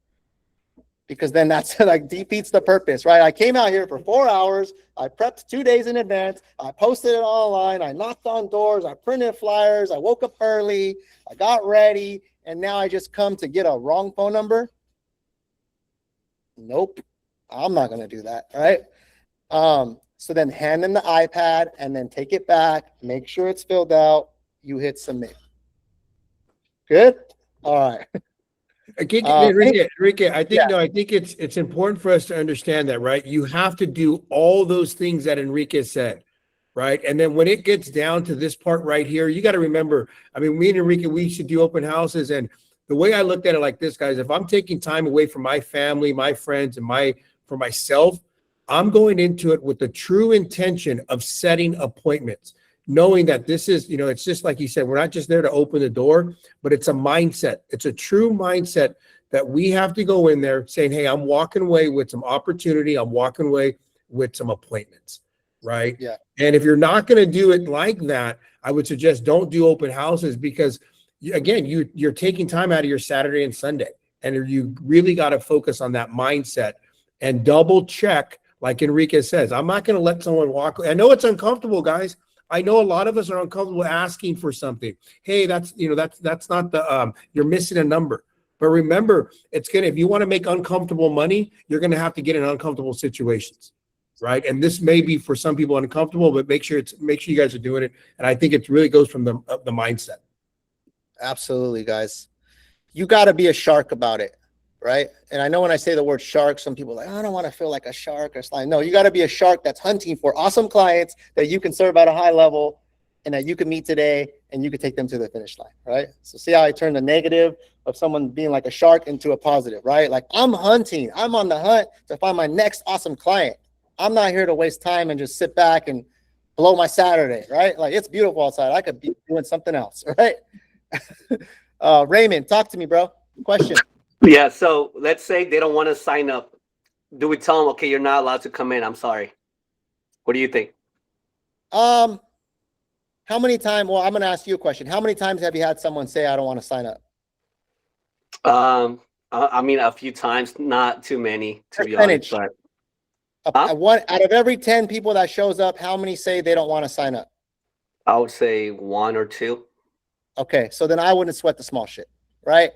Because then that's like defeats the purpose, right? I came out here for 4 hours. I prepped 2 days in advance. I posted it online. I knocked on doors. I printed flyers. I woke up early. I got ready. And now I just come to get a wrong phone number. Nope. I'm not going to do that, right? So then hand them the iPad and then take it back. Make sure it's filled out. You hit submit. Good? All right. Enrique, I think yeah. no, I think it's important for us to understand that, right? You have to do all those things that Enrique said, right? And then when it gets down to this part right here, you got to remember, I mean, me and Enrique, we should do open houses. And the way I looked at it like this, guys, if I'm taking time away from my family, my friends, and for myself, I'm going into it with the true intention of setting appointments, knowing that this is, you know, it's just like you said, we're not just there to open the door, but it's a mindset. It's a true mindset that we have to go in there saying, hey, I'm walking away with some opportunity. I'm walking away with some appointments, right? Yeah. And if you're not going to do it like that, I would suggest don't do open houses because again, you're taking time out of your Saturday and Sunday, and you really got to focus on that mindset and double check. Like Enrique says, I'm not going to let someone walk. I know it's uncomfortable, guys. I know a lot of us are uncomfortable asking for something. Hey, that's not the, you're missing a number. But remember, if you want to make uncomfortable money, you're going to have to get in uncomfortable situations, right? And this may be for some people uncomfortable, but make sure you guys are doing it. And I think it really goes from the mindset. Absolutely, guys. You got to be a shark about it, right? And I know when I say the word shark, some people are like, I don't want to feel like a shark or slime. No, you got to be a shark that's hunting for awesome clients that you can serve at a high level and that you can meet today and you can take them to the finish line, right? So see how I turn the negative of someone being like a shark into a positive, right? Like I'm hunting. I'm on the hunt to find my next awesome client. I'm not here to waste time and just sit back and blow my Saturday, right? Like it's beautiful outside. I could be doing something else, right? Raymond, talk to me, bro. Question. Yeah, so let's say they don't want to sign up. Do we tell them, okay, you're not allowed to come in? I'm sorry. What do you think? How many times? Well, I'm going to ask you a question. How many times have you had someone say, I don't want to sign up? I mean, a few times, not too many, to be honest. But One out of every 10 people that shows up, how many say they don't want to sign up? I would say 1 or 2. Okay, so then I wouldn't sweat the small shit, right?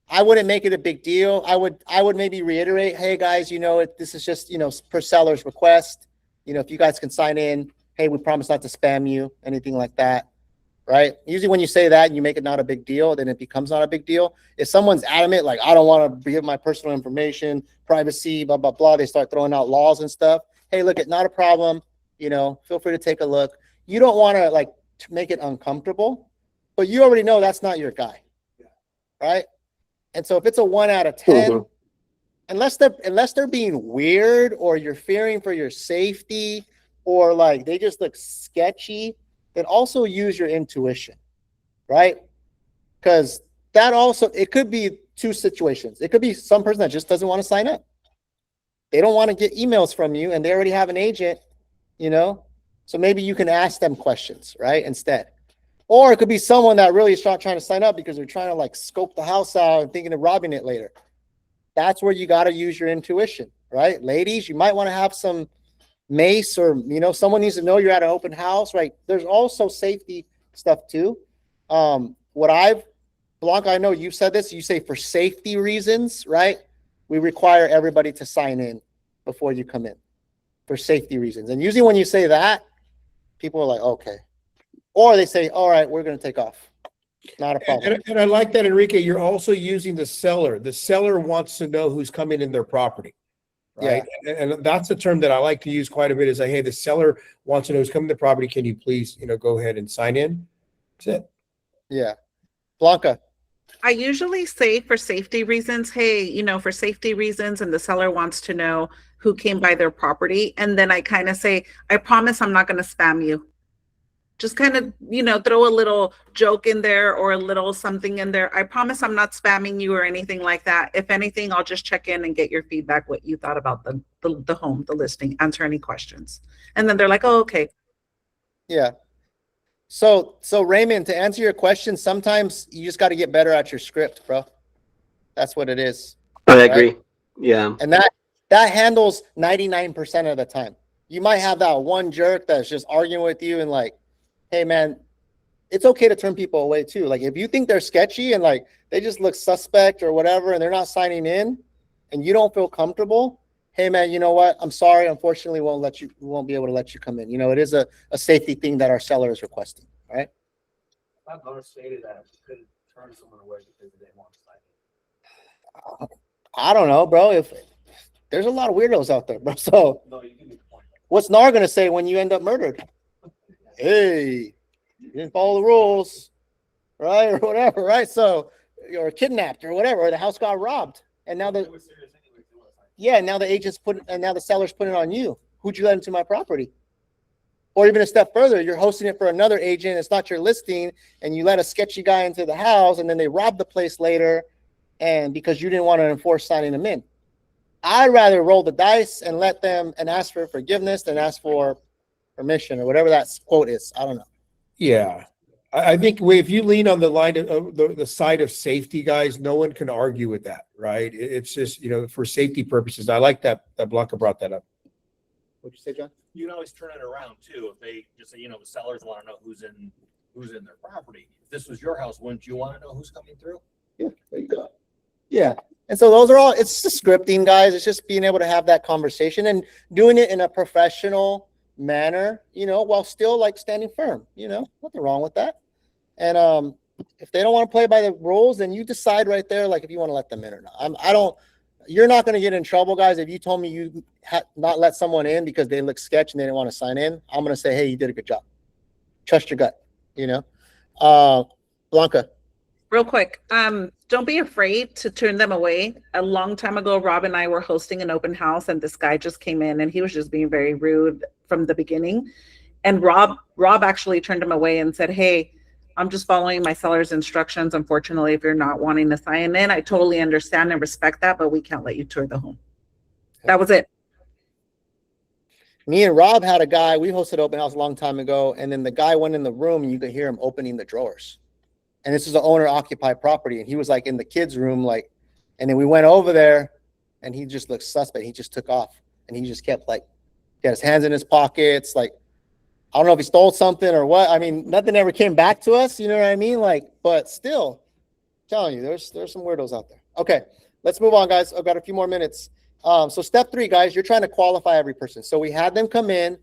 I wouldn't make it a big deal. I would maybe reiterate, hey guys, this is just, per seller's request. If you guys can sign in, hey, we promise not to spam you, anything like that, right? Usually when you say that and you make it not a big deal, then it becomes not a big deal. If someone's adamant, like, I don't want to give my personal information, privacy, blah, blah, blah, they start throwing out laws and stuff. Hey, look, it's not a problem. Feel free to take a look. You don't want to make it uncomfortable, but you already know that's not your guy, right? And so if it's a 1 out of 10, unless they're being weird or you're fearing for your safety or they just look sketchy, then also use your intuition, right? Because it could be 2 situations. It could be some person that just doesn't want to sign up. They don't want to get emails from you and they already have an agent, so maybe you can ask them questions, right? Instead. Or it could be someone that really is not trying to sign up because they're trying to scope the house out and thinking of robbing it later. That's where you got to use your intuition, right? Ladies, you might want to have some mace or, someone needs to know you're at an open house, right? There's also safety stuff too. Blanca, I know you said this, you say for safety reasons, right? We require everybody to sign in before you come in for safety reasons. And usually when you say that, people are like, okay. Or they say, all right, we're going to take off. Not a problem. And I like that, Enrique. You're also using the seller. The seller wants to know who's coming in their property, right? Yeah. And that's a term that I like to use quite a bit is hey, the seller wants to know who's coming to the property. Can you please, go ahead and sign in? That's it. Yeah. Blanca. I usually say for safety reasons, hey, for safety reasons, and the seller wants to know who came by their property. And then I kind of say, I promise I'm not going to spam you. Just kind of, throw a little joke in there or a little something in there. I promise I'm not spamming you or anything like that. If anything, I'll just check in and get your feedback, what you thought about the home, the listing, answer any questions. And then they're like, oh, okay. Yeah. So Raymond, to answer your question, sometimes you just got to get better at your script, bro. That's what it is. I agree. Yeah. And that handles 99% of the time. You might have that one jerk that's just arguing with you and hey man, it's okay to turn people away too. If you think they're sketchy and they just look suspect or whatever and they're not signing in and you don't feel comfortable, hey man, you know what? I'm sorry, unfortunately we won't be able to let you come in. It is a safety thing that our seller is requesting, right? I've never stated that you couldn't turn someone away because they want to sign in. I don't know, bro. If there's a lot of weirdos out there, bro. So No, you can make a point. what's NAR gonna say when you end up murdered? Hey, you didn't follow the rules, right? Or whatever, right? So you're kidnapped or whatever, or the house got robbed. And now now the seller's putting it on you. Who'd you let into my property? Or even a step further, you're hosting it for another agent, it's not your listing, and you let a sketchy guy into the house and then they rob the place later, and because you didn't want to enforce signing them in. I'd rather roll the dice and let them and ask for forgiveness than ask for permission or whatever that quote is. I don't know. Yeah. I think if you lean on the line of the side of safety, guys, no one can argue with that, right? It's just, for safety purposes. I like that Blanca brought that up. What'd you say, John? You can always turn it around too. If they just say, the sellers want to know who's in their property. If this was your house, wouldn't you want to know who's coming through? Yeah, there you go. Yeah. And so those are all, it's just scripting, guys. It's just being able to have that conversation and doing it in a professional manner, while still like standing firm, nothing wrong with that. And if they don't want to play by the rules, then you decide right there, like if you want to let them in or not. You're not going to get in trouble, guys. If you told me you had not let someone in because they look sketch and they didn't want to sign in, I'm going to say, hey, you did a good job. Trust your gut, Blanca. Real quick, don't be afraid to turn them away. A long time ago, Rob and I were hosting an open house, and this guy just came in, and he was just being very rude from the beginning. And Rob actually turned him away and said, "Hey, I'm just following my seller's instructions. Unfortunately, if you're not wanting to sign in, I totally understand and respect that, but we can't let you tour the home." That was it. Me and Rob had a guy, we hosted open house a long time ago, and then the guy went in the room and you could hear him opening the drawers. And this is an owner occupied property, and he was like in the kids' room, and then we went over there and he just looked suspect. He just took off and he just kept he had his hands in his pockets. I don't know if he stole something or what. I mean, nothing ever came back to us. You know what I mean? But still, I'm telling you, there's some weirdos out there. Okay, let's move on, guys. I've got a few more minutes. So step 3, guys, you're trying to qualify every person. So we had them come in.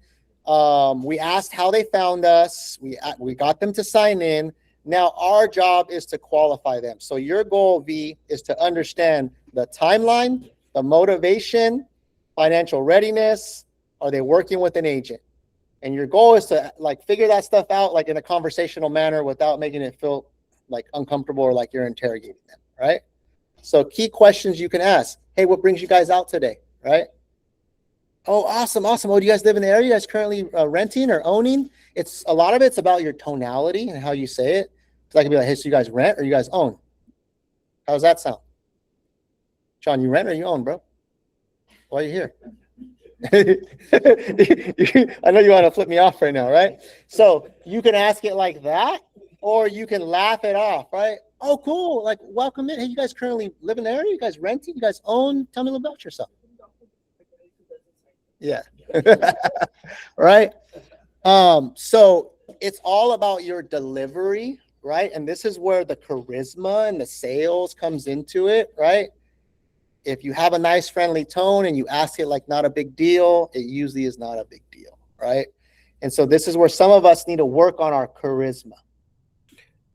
We asked how they found us. We got them to sign in. Now our job is to qualify them. So your goal, V, is to understand the timeline, the motivation, financial readiness. Are they working with an agent? And your goal is to figure that stuff out in a conversational manner without making it feel uncomfortable or like you're interrogating them, right? So key questions you can ask. Hey, what brings you guys out today, right? Oh, awesome. Oh, do you guys live in the area? You guys currently renting or owning? A lot of it's about your tonality and how you say it. So I can be like, hey, so you guys rent or you guys own? How does that sound? John, you rent or you own, bro? Why are you here? I know you want to flip me off right now, right? So you can ask it like that, or you can laugh it off, right? Oh, cool. Welcome in. Hey, you guys currently live in the area? You guys renting? You guys own? Tell me a little about yourself. Yeah. Right. So it's all about your delivery, right? And this is where the charisma and the sales comes into it, right? If you have a nice, friendly tone and you ask it like not a big deal, it usually is not a big deal, right? And so this is where some of us need to work on our charisma.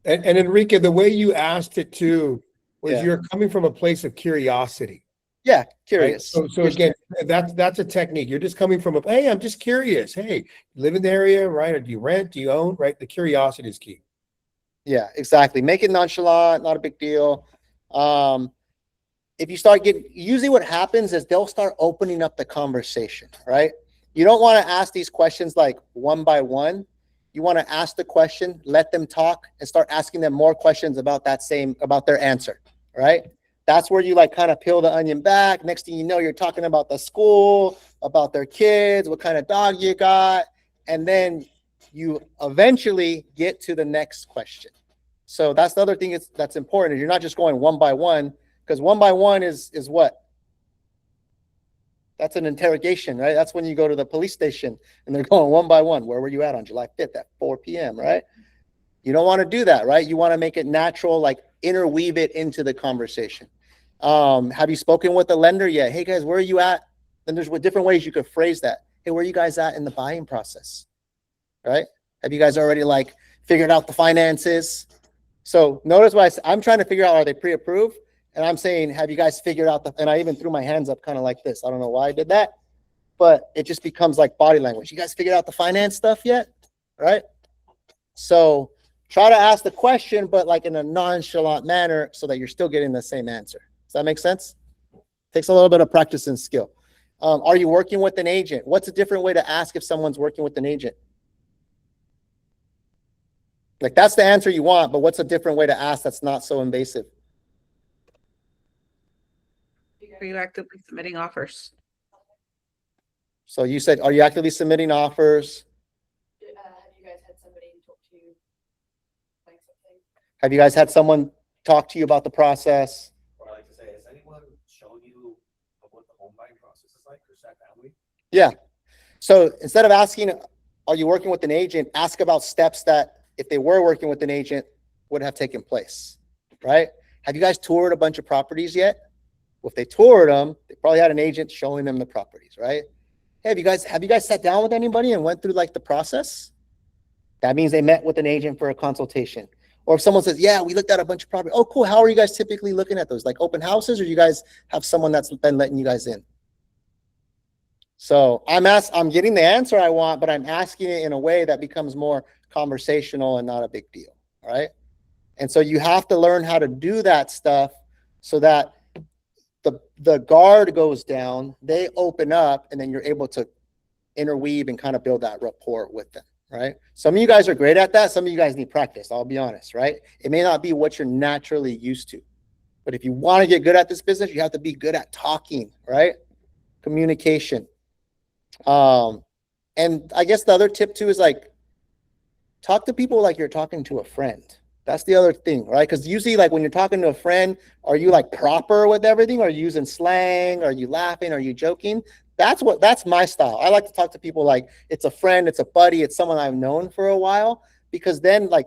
And Enrique, the way you asked it too was Yeah. you're coming from a place of curiosity. Yeah, curious. Right? So again, that's a technique. You're just coming from hey, I'm just curious. Hey, you live in the area, right? Or do you rent? Do you own? Right? The curiosity is key. Yeah, exactly. Make it nonchalant, not a big deal. If you start usually what happens is they'll start opening up the conversation, right? You don't want to ask these questions one by one. You want to ask the question, let them talk, and start asking them more questions about their answer, right? That's where you kind of peel the onion back. Next thing you know, you're talking about the school, about their kids, what kind of dog you got, and then you eventually get to the next question. So that's the other thing that's important is you're not just going one by one, because one by one is what? That's an interrogation, right? That's when you go to the police station and they're going one by one. Where were you at on July 5th at 4 p.m., right? You don't want to do that, right? You want to make it natural, interweave it into the conversation. Have you spoken with the lender yet? Hey guys, where are you at? Then there's different ways you could phrase that. Hey, where are you guys at in the buying process? Right? Have you guys already figured out the finances? So notice why I'm trying to figure out, are they pre-approved? And I'm saying, have you guys figured out and I even threw my hands up kind of like this. I don't know why I did that, but it just becomes body language. You guys figured out the finance stuff yet? Right? So try to ask the question, but in a nonchalant manner so that you're still getting the same answer. Does that make sense? Takes a little bit of practice and skill. Are you working with an agent? What's a different way to ask if someone's working with an agent? That's the answer you want, but what's a different way to ask that's not so invasive? Are you actively submitting offers? So you said, are you actively submitting offers? Have you guys had someone talk to you about the process? Or I like to say, has anyone shown you what the home buying process is like or sat down with? Yeah. So instead of asking, are you working with an agent? Ask about steps that if they were working with an agent would have taken place, right? Have you guys toured a bunch of properties yet? Well, if they toured them, they probably had an agent showing them the properties, right? Hey, have you guys sat down with anybody and went through like the process? That means they met with an agent for a consultation. Or if someone says, yeah, we looked at a bunch of property. Oh, cool. How are you guys typically looking at those? Like open houses, or you guys have someone that's been letting you guys in? So I'm getting the answer I want, but I'm asking it in a way that becomes more conversational and not a big deal. All right. And so you have to learn how to do that stuff so that the guard goes down, they open up, and then you're able to interweave and kind of build that rapport with them. Right. Some of you guys are great at that. Some of you guys need practice. I'll be honest. Right. It may not be what you're naturally used to, but if you want to get good at this business, you have to be good at talking, right? Communication. And I guess the other tip too is like, talk to people like you're talking to a friend. That's the other thing, right? Because usually like when you're talking to a friend, are you like proper with everything? Are you using slang? Are you laughing? Are you joking? That's my style. I like to talk to people like it's a friend, it's a buddy, it's someone I've known for a while, because then like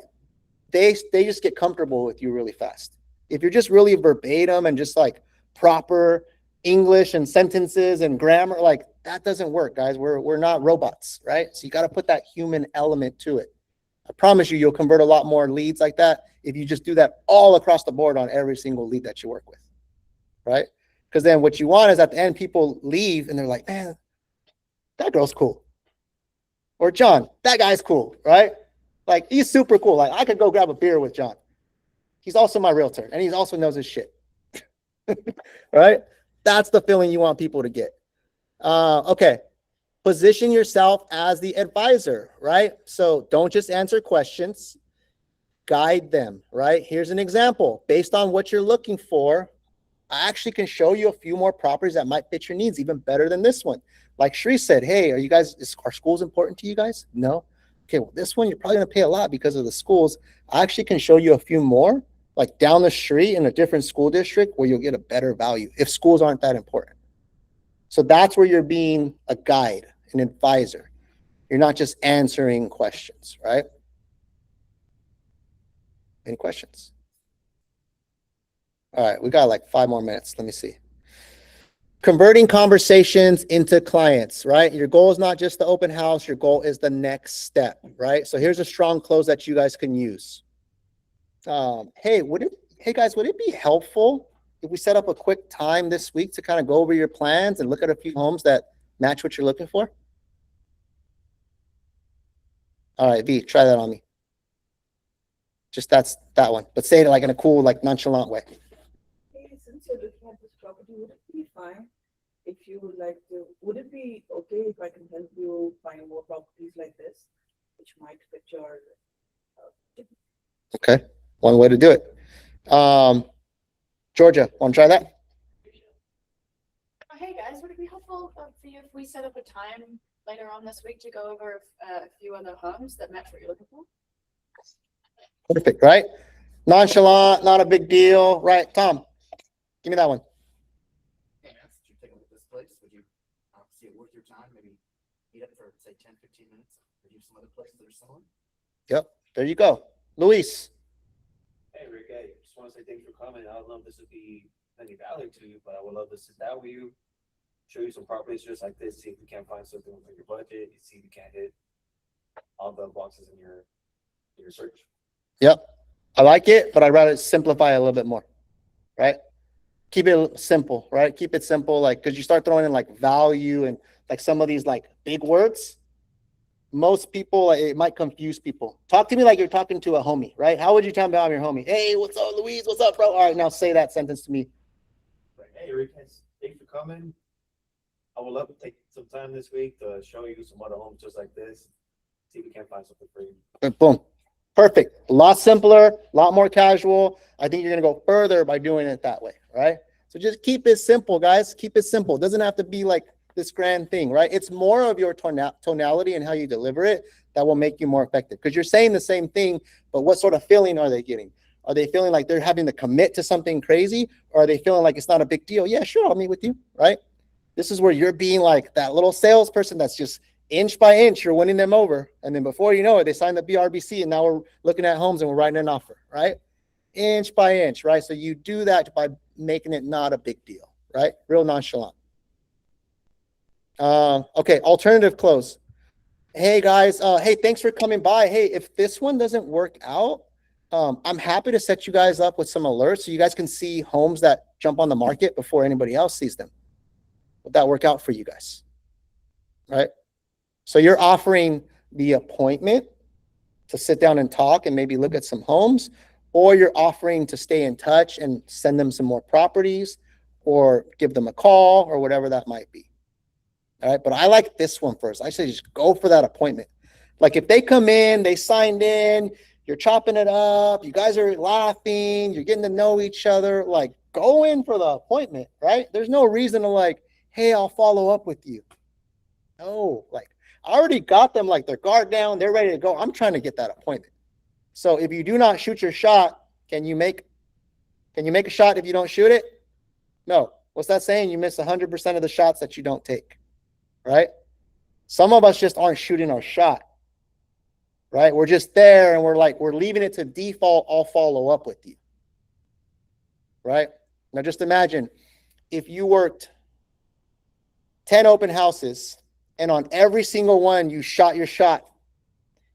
they just get comfortable with you really fast. If you're just really verbatim and just like proper English and sentences and grammar, like that doesn't work, guys. We're not robots, right? So you got to put that human element to it. I promise you'll convert a lot more leads like that if you just do that all across the board on every single lead that you work with, right? Because then what you want is at the end, people leave and they're like, man, that girl's cool. Or John, that guy's cool, right? Like he's super cool. Like I could go grab a beer with John. He's also my realtor and he also knows his shit, right? That's the feeling you want people to get. Okay. Position yourself as the advisor, right? So don't just answer questions, guide them, right? Here's an example. Based on what you're looking for, I actually can show you a few more properties that might fit your needs even better than this one. Like Shri said, hey, are schools important to you guys? No. Okay, well, this one, you're probably going to pay a lot because of the schools. I actually can show you a few more, like down the street in a different school district where you'll get a better value if schools aren't that important. So that's where you're being a guide, an advisor. You're not just answering questions, right? Any questions? All right, we got like 5 more minutes. Let me see. Converting conversations into clients, right? Your goal is not just the open house. Your goal is the next step, right? So here's a strong close that you guys can use. Hey guys, would it be helpful if we set up a quick time this week to kind of go over your plans and look at a few homes that match what you're looking for? All right, V, try that on me. Just that one, but say it like in a cool, like nonchalant way. Hey, since you're looking at this property, would it be fine if you would like to, would it be okay if I can help you find more properties like this, which might fit your, Okay, one way to do it. Georgia, want to try that? Hey guys, would it be helpful for you if we set up a time later on this week to go over a few other homes that match what you're looking for? Perfect, right? Nonchalant, not a big deal, right? Tom, give me that one. Hey man, since you're taking a look at this place, would you see it worth your time? Maybe meet up for say 10, 15 minutes, review some other places that are similar? Yep, there you go. Luis. Hey, Rick, I just want to say thanks for coming. I don't know if this would be any value to you, but I would love to sit down with you, show you some properties just like this, see if we can't find something within your budget, see if we can't hit all the boxes in your search. Yep, I like it, but I'd rather simplify it a little bit more, right? Keep it simple, right? Keep it simple, like, because you start throwing in like value and like some of these like big words. Most people, it might confuse people. Talk to me like you're talking to a homie, right? How would you tell me I'm your homie? Hey, what's up, Luis? What's up, bro? All right, now say that sentence to me. Right. Hey, Rick, thanks for coming. I would love to take some time this week to show you some other homes just like this. See if we can't find something for you. Boom. Perfect. A lot simpler, a lot more casual. I think you're going to go further by doing it that way, right? So just keep it simple, guys. Keep it simple. It doesn't have to be like this grand thing, right? It's more of your tonality and how you deliver it that will make you more effective, because you're saying the same thing, but what sort of feeling are they getting? Are they feeling like they're having to commit to something crazy? Or are they feeling like it's not a big deal? Yeah, sure, I'll meet with you, right? This is where you're being like that little salesperson that's just inch by inch, you're winning them over. And then before you know it, they signed the BRBC and now we're looking at homes and we're writing an offer, right? Inch by inch, right? So you do that by making it not a big deal, right? Real nonchalant. Okay, alternative close. Hey guys, hey, thanks for coming by. Hey, if this one doesn't work out, I'm happy to set you guys up with some alerts so you guys can see homes that jump on the market before anybody else sees them. Would that work out for you guys? Right? So you're offering the appointment to sit down and talk and maybe look at some homes, or you're offering to stay in touch and send them some more properties or give them a call or whatever that might be. All right. But I like this one first. I say just go for that appointment. Like if they come in, they signed in, you're chopping it up, you guys are laughing, you're getting to know each other, like go in for the appointment, right? There's no reason to like, hey, I'll follow up with you. No, like I already got them like their guard down, they're ready to go. I'm trying to get that appointment. So if you do not shoot your shot, can you make a shot if you don't shoot it? No. What's that saying? You miss 100% of the shots that you don't take. Right? Some of us just aren't shooting our shot, right? We're just there and we're leaving it to default. I'll follow up with you, right? Now just imagine if you worked 10 open houses and on every single one you shot your shot,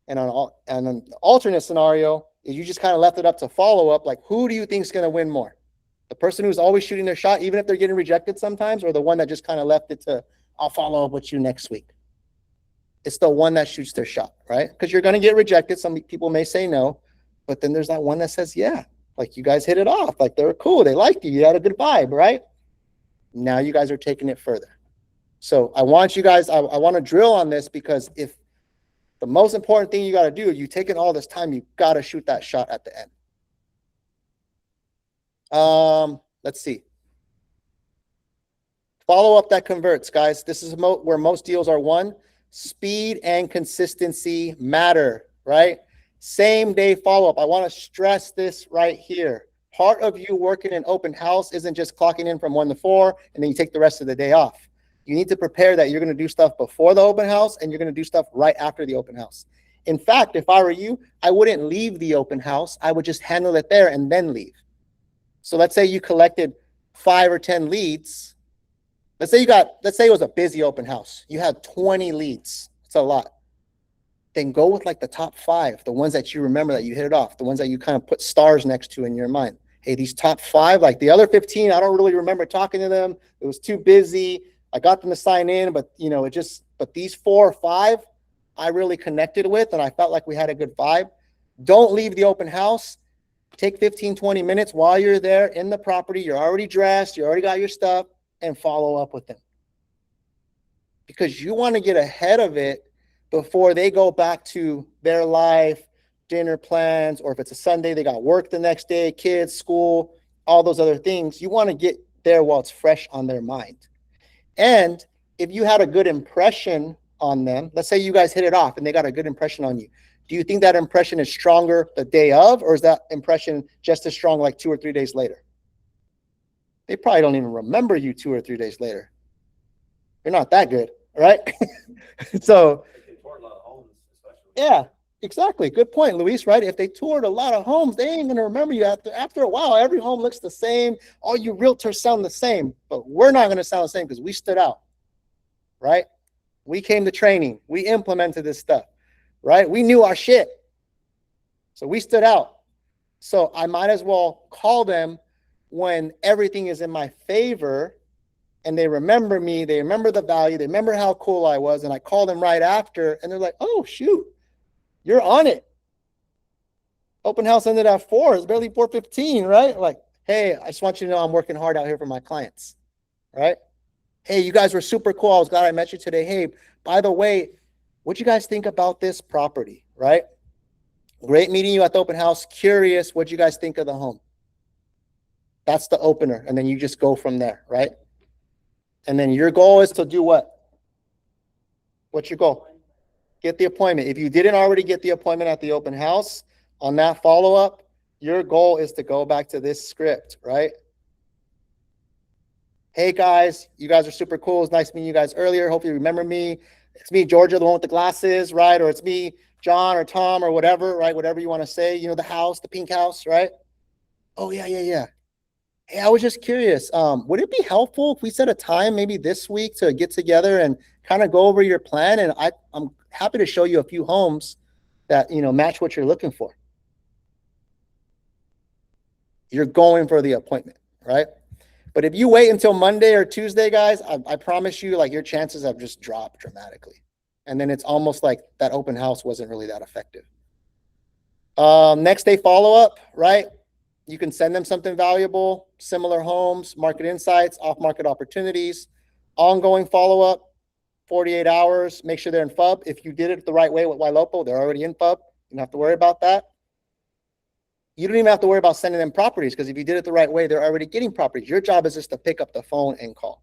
and on an alternate scenario is you just kind of left it up to follow up. Like, who do you think is going to win more? The person who's always shooting their shot, even if they're getting rejected sometimes, or the one that just kind of left it to, I'll follow up with you next week? It's the one that shoots their shot, right? Because you're going to get rejected. Some people may say no, but then there's that one that says, yeah, like you guys hit it off. Like they were cool. They liked you. You had a good vibe, right? Now you guys are taking it further. So I want you guys, I want to drill on this, because if the most important thing you got to do, you taking all this time, you got to shoot that shot at the end. Let's see. Follow up that converts, guys. This is where most deals are won. Speed and consistency matter, right? Same day follow-up. I want to stress this right here. Part of you working an open house isn't just clocking in from 1 to 4 and then you take the rest of the day off. You need to prepare that you're going to do stuff before the open house and you're going to do stuff right after the open house. In fact, if I were you, I wouldn't leave the open house. I would just handle it there and then leave. So let's say you collected 5 or 10 leads. Let's say it was a busy open house. You had 20 leads. It's a lot. Then go with like the top 5, the ones that you remember that you hit it off, the ones that you kind of put stars next to in your mind. Hey, these top 5, like the other 15, I don't really remember talking to them. It was too busy. I got them to sign in, but but these 4 or 5, I really connected with, and I felt like we had a good vibe. Don't leave the open house. Take 15, 20 minutes while you're there in the property. You're already dressed. You already got your stuff, and follow up with them. Because you want to get ahead of it before they go back to their life, dinner plans, or if it's a Sunday, they got work the next day, kids, school, all those other things. You want to get there while it's fresh on their mind. And if you had a good impression on them, let's say you guys hit it off and they got a good impression on you. Do you think that impression is stronger the day of, or is that impression just as strong like 2 or 3 days later? They probably don't even remember you 2 or 3 days later. You're not that good, right? So, yeah, exactly. Good point, Luis, right? If they toured a lot of homes, they ain't going to remember you. After a while, every home looks the same. All you realtors sound the same, but we're not going to sound the same because we stood out, right? We came to training. We implemented this stuff, right? We knew our shit. So we stood out. So I might as well call them when everything is in my favor and they remember me, they remember the value, they remember how cool I was, and I call them right after and they're like, oh, shoot, you're on it. Open house ended at 4. It's barely 4:15, right? Like, hey, I just want you to know I'm working hard out here for my clients, right? Hey, you guys were super cool. I was glad I met you today. Hey, by the way, what'd you guys think about this property, right? Great meeting you at the open house. Curious, what'd you guys think of the home? That's the opener. And then you just go from there, right? And then your goal is to do what? What's your goal? Get the appointment. If you didn't already get the appointment at the open house, on that follow-up, your goal is to go back to this script, right? Hey guys, you guys are super cool. It's nice meeting you guys earlier. Hope you remember me. It's me, Georgia, the one with the glasses, right? Or it's me, John or Tom or whatever, right? Whatever you want to say, you know, the house, the pink house, right? Oh, yeah, yeah, yeah. Hey, I was just curious. Would it be helpful if we set a time maybe this week to get together and kind of go over your plan? And I'm happy to show you a few homes that, you know, match what you're looking for. You're going for the appointment, right? But if you wait until Monday or Tuesday, guys, I promise you, like, your chances have just dropped dramatically. And then it's almost like that open house wasn't really that effective. Next day follow-up, right? You can send them something valuable, similar homes, market insights, off-market opportunities, ongoing follow-up, 48 hours. Make sure they're in FUB. If you did it the right way with YLOPO, they're already in FUB. You don't have to worry about that. You don't even have to worry about sending them properties, because if you did it the right way, they're already getting properties. Your job is just to pick up the phone and call.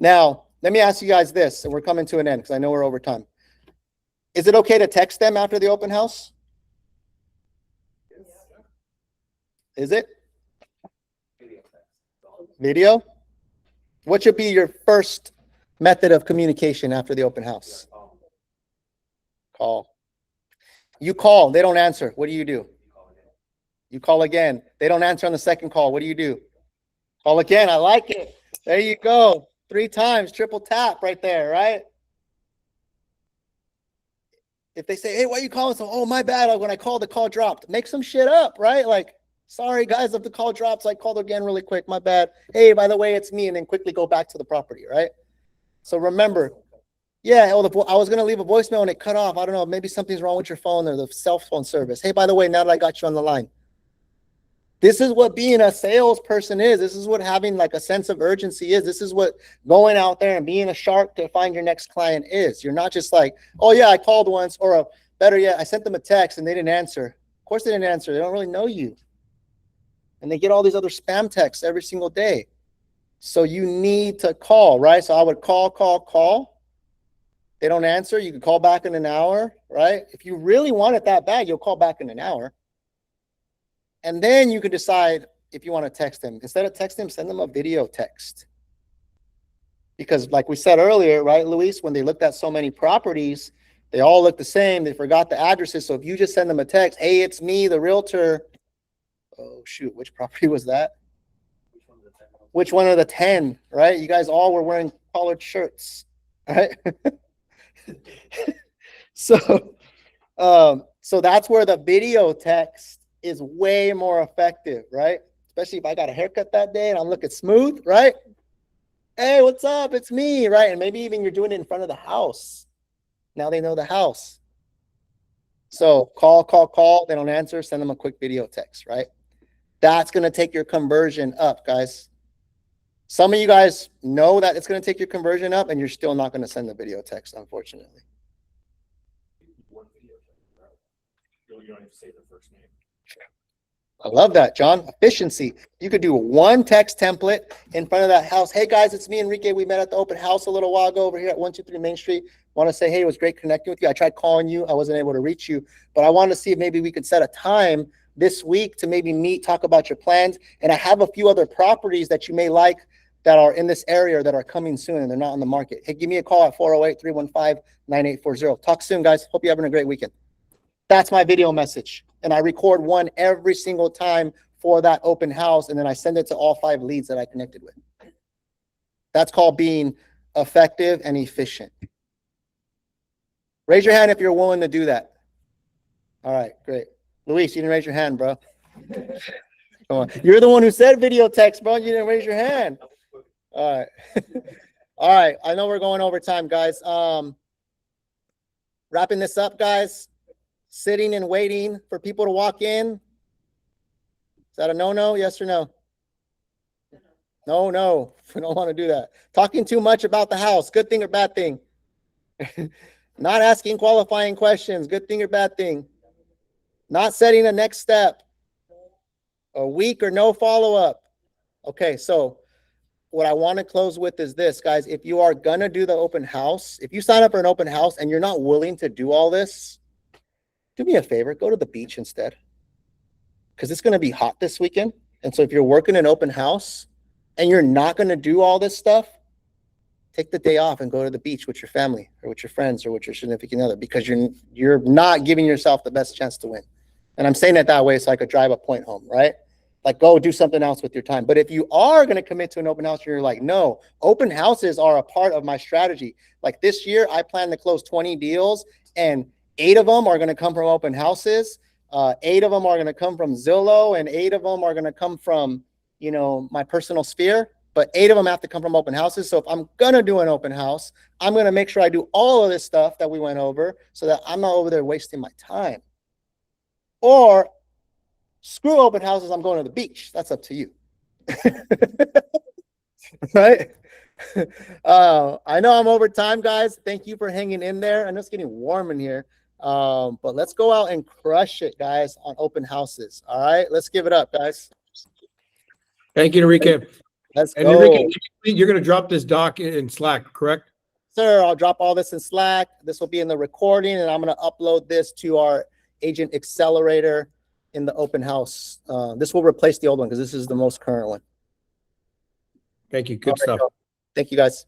Now, let me ask you guys this, and we're coming to an end because I know we're over time. Is it okay to text them after the open house? Is it? Video? What should be your first method of communication after the open house? Call. You call, they don't answer. What do? You call again. They don't answer on the second call. What do you do? Call again. I like it. There you go. 3 times, triple tap right there, right? If they say, hey, why are you calling? So, oh, my bad. When I called, the call dropped. Make some shit up, right? Like, sorry, guys, if the call drops, I called again really quick. My bad. Hey, by the way, it's me. And then quickly go back to the property, right? So remember, yeah, I was going to leave a voicemail and it cut off. I don't know. Maybe something's wrong with your phone or the cell phone service. Hey, by the way, now that I got you on the line. This is what being a salesperson is. This is what having like a sense of urgency is. This is what going out there and being a shark to find your next client is. You're not just like, oh yeah, I called once, or better yet, I sent them a text and they didn't answer. Of course they didn't answer. They don't really know you. And they get all these other spam texts every single day. So you need to call, right? So I would call. They don't answer. You can call back in an hour, right? If you really want it that bad, you'll call back in an hour. And then you can decide if you want to text them. Instead of text them, send them a video text. Because like we said earlier, right, Luis, when they looked at so many properties, they all look the same. They forgot the addresses. So if you just send them a text, hey, it's me, the realtor. Oh, shoot, which property was that? Which one of the 10, right? You guys all were wearing collared shirts, right? So that's where the video text is way more effective, right? Especially if I got a haircut that day and I'm looking smooth, right? Hey, what's up? It's me, right? And maybe even you're doing it in front of the house. Now they know the house. So call. They don't answer. Send them a quick video text, right? That's going to take your conversion up, guys. Some of you guys know that it's going to take your conversion up and you're still not going to send the video text, unfortunately. You don't have to say the first name. I love that, John. Efficiency. You could do one text template in front of that house. Hey guys, it's me, Enrique. We met at the open house a little while ago over here at 123 Main Street. Want to say, hey, it was great connecting with you. I tried calling you. I wasn't able to reach you, but I wanted to see if maybe we could set a time this week to maybe meet, talk about your plans. And I have a few other properties that you may like that are in this area that are coming soon and they're not on the market. Hey, give me a call at 408-315-9840. Talk soon, guys. Hope you're having a great weekend. That's my video message. And I record one every single time for that open house. And then I send it to all 5 leads that I connected with. That's called being effective and efficient. Raise your hand if you're willing to do that. All right, great. Luis, you didn't raise your hand, bro. Come on. You're the one who said video text, bro. You didn't raise your hand. All right. All right. I know we're going over time, guys. Wrapping this up, guys. Sitting and waiting for people to walk in. Is that a no-no? Yes or no? No. We don't want to do that. Talking too much about the house. Good thing or bad thing? Not asking qualifying questions. Good thing or bad thing? Not setting the next step. A week or no follow-up. Okay, so what I want to close with is this, guys. If you are going to do the open house, if you sign up for an open house and you're not willing to do all this, do me a favor, go to the beach instead. because it's going to be hot this weekend. And so if you're working an open house and you're not going to do all this stuff, take the day off and go to the beach with your family or with your friends or with your significant other, because you're not giving yourself the best chance to win. And I'm saying it that way so I could drive a point home, right? Like, go do something else with your time. But if you are going to commit to an open house, you're like, no, open houses are a part of my strategy. Like this year, I plan to close 20 deals, and 8 of them are going to come from open houses. 8 of them are going to come from Zillow, and 8 of them are going to come from, you know, my personal sphere. But 8 of them have to come from open houses. So if I'm going to do an open house, I'm going to make sure I do all of this stuff that we went over so that I'm not over there wasting my time. Or screw open houses, I'm going to the beach. That's up to you. Right? I know I'm over time, guys. Thank you for hanging in there. I know it's getting warm in here. But let's go out and crush it, guys, on open houses. All right, let's give it up, guys. Thank you, Enrique. Let's And go. Enrique, you're going to drop this doc in Slack, correct? Sir, I'll drop all this in Slack. This will be in the recording, and I'm going to upload this to our agent accelerator in the open house. This will replace the old one because this is the most current one. Thank you. Good All right, stuff. thank you, guys.